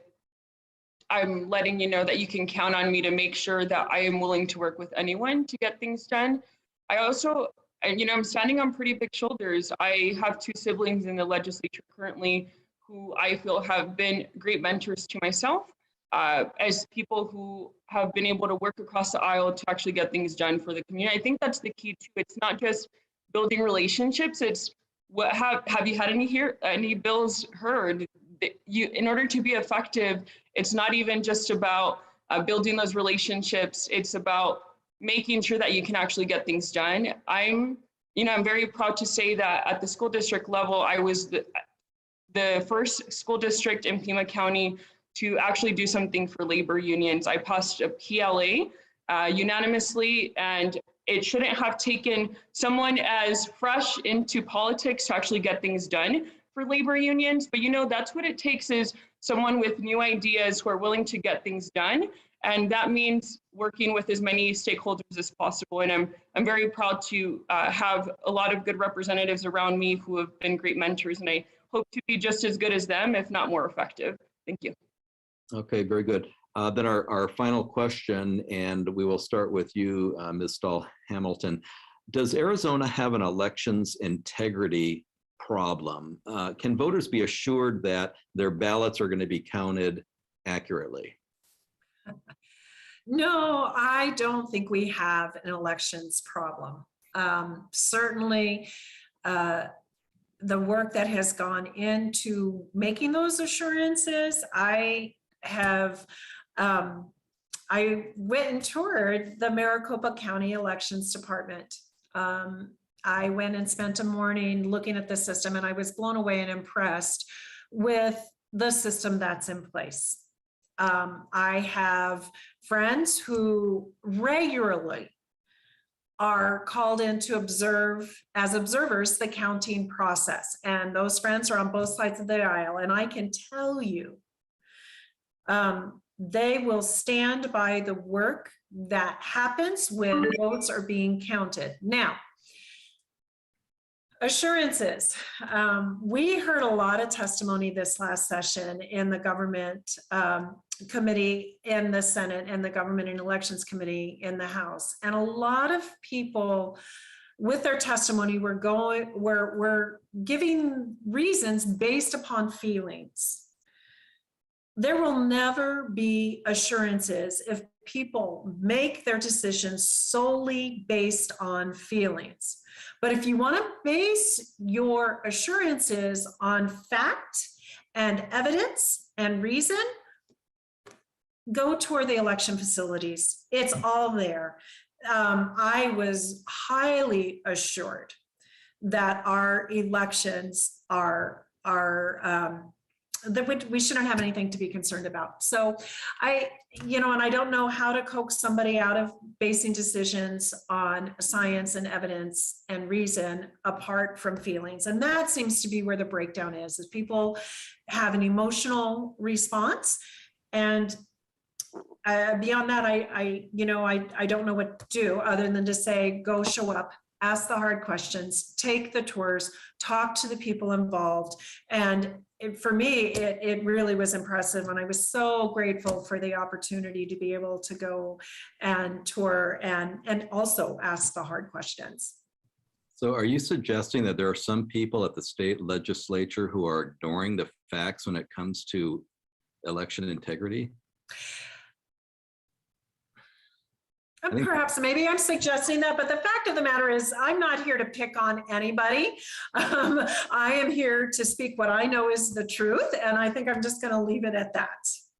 I'm letting you know that you can count on me to make sure that I am willing to work with anyone to get things done. I also, you know, I'm standing on pretty big shoulders. I have two siblings in the legislature currently who I feel have been great mentors to myself as people who have been able to work across the aisle to actually get things done for the community. I think that's the key too. It's not just building relationships. It's what have you had any bills heard? In order to be effective, it's not even just about building those relationships. It's about making sure that you can actually get things done. I'm very proud to say that at the school district level, I was the first school district in Pima County to actually do something for labor unions. I passed a PLA unanimously, and it shouldn't have taken someone as fresh into politics to actually get things done for labor unions. But that's what it takes, is someone with new ideas who are willing to get things done. And that means working with as many stakeholders as possible. And I'm very proud to have a lot of good representatives around me who have been great mentors, and I hope to be just as good as them, if not more effective. Thank you. Okay, very good. Then our final question, and we will start with you, Ms. Stahl Hamilton. Does Arizona have an elections integrity problem? Can voters be assured that their ballots are going to be counted accurately? No, I don't think we have an elections problem. Certainly, the work that has gone into making those assurances, I went and toured the Maricopa County Elections Department. I went and spent a morning looking at the system, and I was blown away and impressed with the system that's in place. I have friends who regularly are called in to observe, as observers, the counting process. And those friends are on both sides of the aisle. And I can tell you, they will stand by the work that happens when votes are being counted. Now, assurances. We heard a lot of testimony this last session in the government committee in the Senate and the Government and Elections Committee in the House. And a lot of people with their testimony were giving reasons based upon feelings. There will never be assurances if people make their decisions solely based on feelings. But if you want to base your assurances on fact and evidence and reason, go tour the election facilities. It's all there. I was highly assured that our elections that we shouldn't have anything to be concerned about. So and I don't know how to coax somebody out of basing decisions on science and evidence and reason apart from feelings. And that seems to be where the breakdown is people have an emotional response. And beyond that, I don't know what to do other than to say, go show up, ask the hard questions, take the tours, talk to the people involved. And for me, it really was impressive. And I was so grateful for the opportunity to be able to go and tour and also ask the hard questions. So are you suggesting that there are some people at the state legislature who are ignoring the facts when it comes to election integrity? Perhaps maybe I'm suggesting that, but the fact of the matter is I'm not here to pick on anybody. I am here to speak what I know is the truth, and I think I'm just going to leave it at that.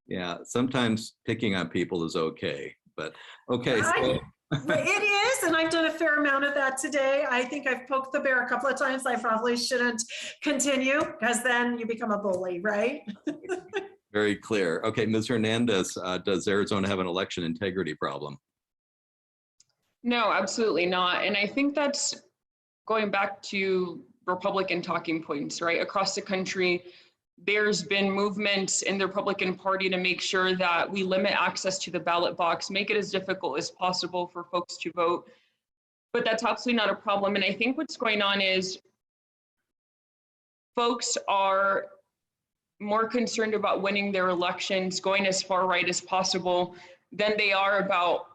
Yeah, sometimes picking on people is okay, but okay. It is, and I've done a fair amount of that today. I think I've poked the bear a couple of times. I probably shouldn't continue because then you become a bully, right? Very clear. Okay, Ms. Hernandez, does Arizona have an election integrity problem? No, absolutely not. And I think that's going back to Republican talking points, right? Across the country, there's been movements in the Republican Party to make sure that we limit access to the ballot box, make it as difficult as possible for folks to vote. But that's absolutely not a problem. And I think what's going on is folks are more concerned about winning their elections, going as far right as possible, than they are about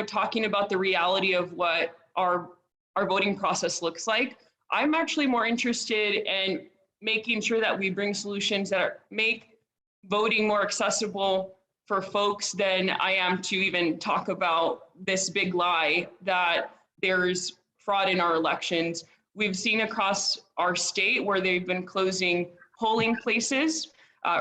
talking about the reality of what our voting process looks like. I'm actually more interested in making sure that we bring solutions that make voting more accessible for folks than I am to even talk about this big lie that there's fraud in our elections. We've seen across our state where they've been closing polling places,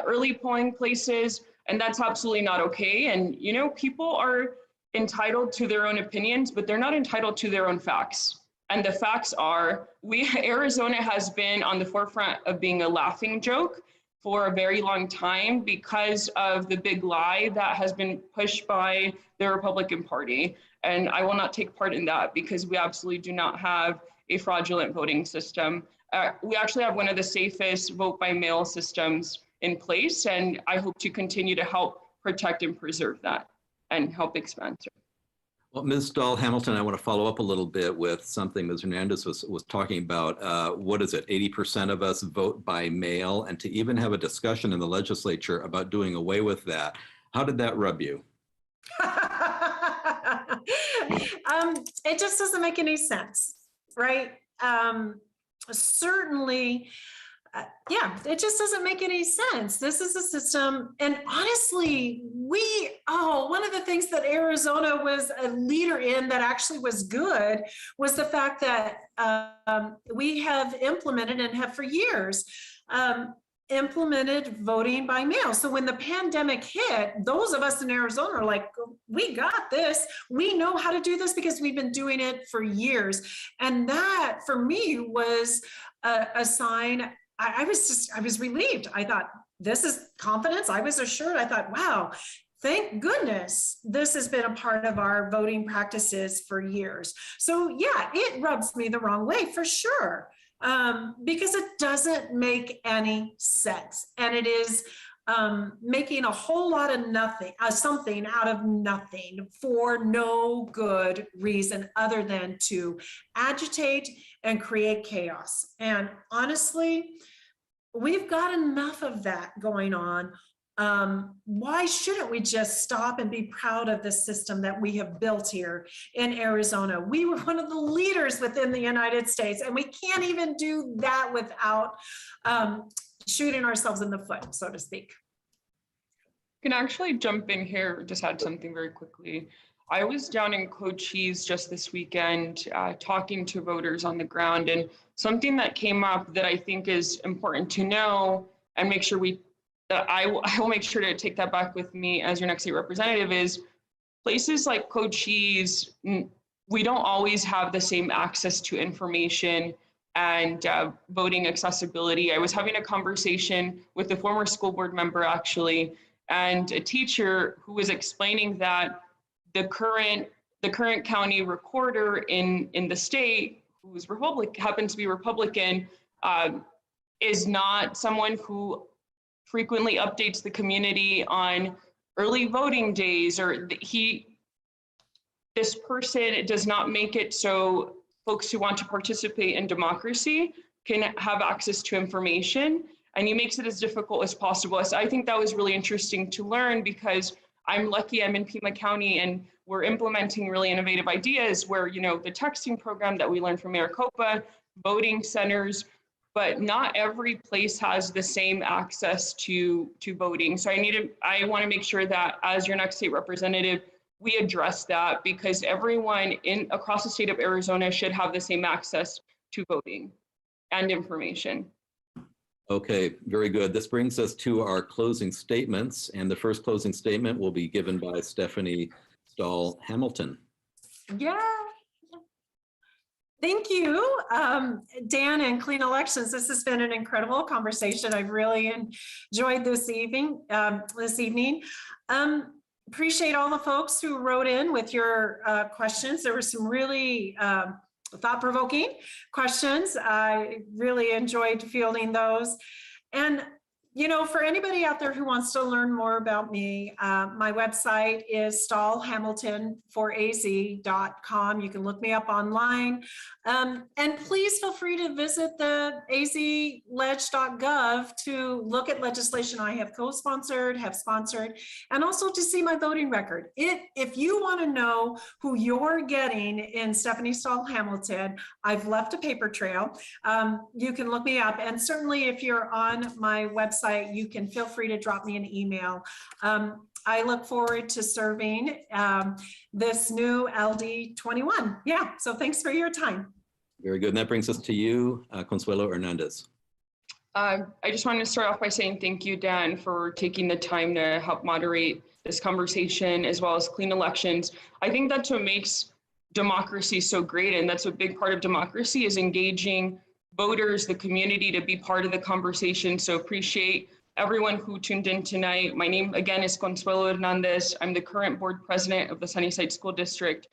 early polling places, and that's absolutely not okay. And, you know, people are entitled to their own opinions, but they're not entitled to their own facts. And the facts are, Arizona has been on the forefront of being a laughing joke for a very long time because of the big lie that has been pushed by the Republican Party. And I will not take part in that because we absolutely do not have a fraudulent voting system. We actually have one of the safest vote by mail systems in place, and I hope to continue to help protect and preserve that and help expand it. Well, Ms. Stahl-Hamilton, I want to follow up a little bit with something Ms. Hernandez was talking about. What is it? 80% of us vote by mail, and to even have a discussion in the legislature about doing away with that. How did that rub you? It just doesn't make any sense, right? Certainly, yeah, it just doesn't make any sense. This is a system, and honestly, one of the things that Arizona was a leader in that actually was good was the fact that we have implemented and have for years implemented voting by mail. So when the pandemic hit, those of us in Arizona are like, we got this. We know how to do this because we've been doing it for years. And that for me was a sign. I was relieved. I thought, this is confidence. I was assured. I thought, wow, thank goodness this has been a part of our voting practices for years. So yeah, it rubs me the wrong way for sure, because it doesn't make any sense. And it is making a whole lot of nothing, something out of nothing for no good reason other than to agitate and create chaos. And honestly, we've got enough of that going on. Why shouldn't we just stop and be proud of the system that we have built here in Arizona? We were one of the leaders within the United States, and we can't even do that without shooting ourselves in the foot, so to speak. Can I actually jump in here, just add something very quickly. I was down in Cochise just this weekend talking to voters on the ground, and something that came up that I think is important to know and make sure I will make sure to take that back with me as your next state representative is places like Cochise, we don't always have the same access to information and voting accessibility. I was having a conversation with a former school board member actually, and a teacher who was explaining that the current county recorder in the state, who's happens to be Republican, is not someone who frequently updates the community on early voting days, or this person does not make it so folks who want to participate in democracy can have access to information, and he makes it as difficult as possible. So I think that was really interesting to learn, because I'm lucky I'm in Pima County and we're implementing really innovative ideas where, you know, the texting program that we learned from Maricopa, voting centers, but not every place has the same access to voting. So I want to make sure that as your next state representative, we address that, because everyone across the state of Arizona should have the same access to voting and information. Okay, very good. This brings us to our closing statements, and the first closing statement will be given by Stephanie Stahl-Hamilton. Yeah. Thank you, Dan and Clean Elections. This has been an incredible conversation. I've really enjoyed this evening. Appreciate all the folks who wrote in with your questions. There were some really thought-provoking questions. I really enjoyed fielding those. And, you know, for anybody out there who wants to learn more about me, my website is stahlhamilton4az.com. You can look me up online. And please feel free to visit the azledge.gov to look at legislation I have co-sponsored, have sponsored, and also to see my voting record. If you want to know who you're getting in Stephanie Stahl-Hamilton, I've left a paper trail. You can look me up, and certainly if you're on my website, you can feel free to drop me an email. I look forward to serving this new LD21. Yeah, so thanks for your time. Very good. And that brings us to you, Consuelo Hernandez. I just wanted to start off by saying thank you, Dan, for taking the time to help moderate this conversation as well as clean elections. I think that's what makes democracy so great, and that's a big part of democracy is engaging voters, the community to be part of the conversation. So appreciate everyone who tuned in tonight. My name again is Consuelo Hernandez. I'm the current board president of the Sunnyside School District.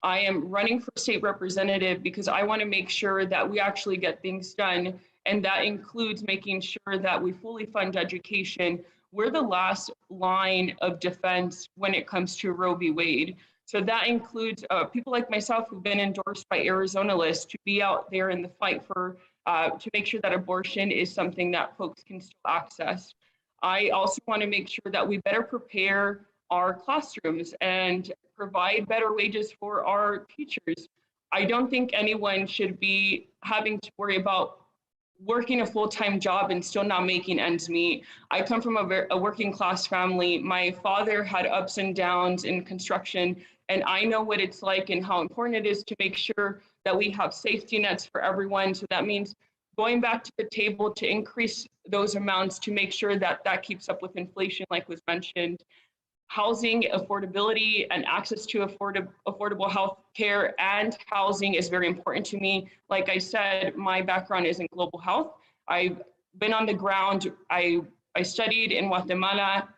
I am running for state representative because I want to make sure that we actually get things done. And that includes making sure that we fully fund education. We're the last line of defense when it comes to Roe v. Wade. So that includes people like myself who've been endorsed by Arizona List to be out there in the fight for to make sure that abortion is something that folks can still access. I also want to make sure that we better prepare our classrooms and provide better wages for our teachers. I don't think anyone should be having to worry about working a full-time job and still not making ends meet. I come from a working class family. My father had ups and downs in construction, and I know what it's like and how important it is to make sure that we have safety nets for everyone. So that means going back to the table to increase those amounts to make sure that that keeps up with inflation, like was mentioned. Housing affordability and access to affordable health care and housing is very important to me. Like I said, my background is in global health. I've been on the ground. I studied in Guatemala,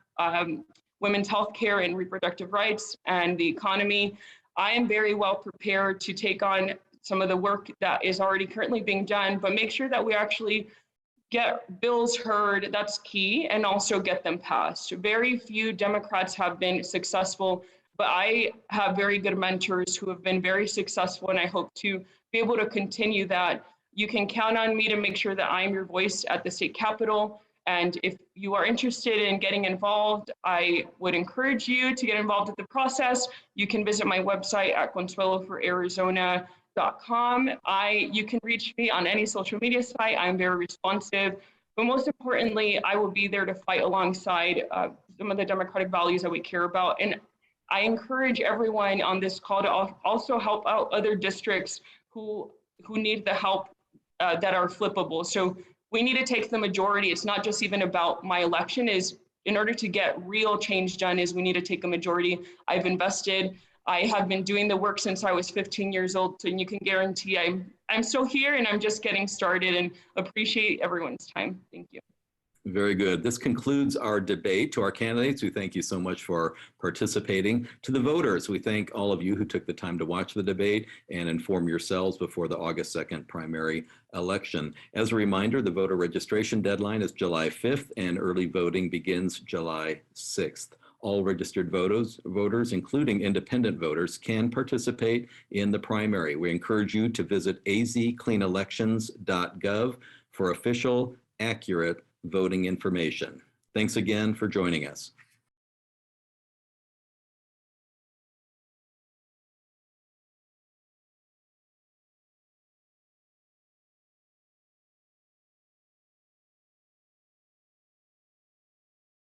women's health care and reproductive rights and the economy. I am very well prepared to take on some of the work that is already currently being done, but make sure that we actually get bills heard, that's key, and also get them passed. Very few Democrats have been successful, but I have very good mentors who have been very successful, and I hope to be able to continue that. You can count on me to make sure that I'm your voice at the state capitol, and if you are interested in getting involved, I would encourage you to get involved with the process. You can visit my website at consuelofораrizona.com. You can reach me on any social media site. I'm very responsive, but most importantly, I will be there to fight alongside some of the democratic values that we care about. And I encourage everyone on this call to also help out other districts who need the help that are flippable. So we need to take the majority. It's not just even about my election. Is in order to get real change done is we need to take a majority. I've invested. I have been doing the work since I was 15 years old, and you can guarantee I'm still here and I'm just getting started, and appreciate everyone's time. Thank you. Very good. This concludes our debate. To our candidates, we thank you so much for participating. To the voters, we thank all of you who took the time to watch the debate and inform yourselves before the August 2nd primary election. As a reminder, the voter registration deadline is July 5th and early voting begins July 6th. All registered voters, including independent voters, can participate in the primary. We encourage you to visit azcleanelections.gov for official, accurate voting information. Thanks again for joining us.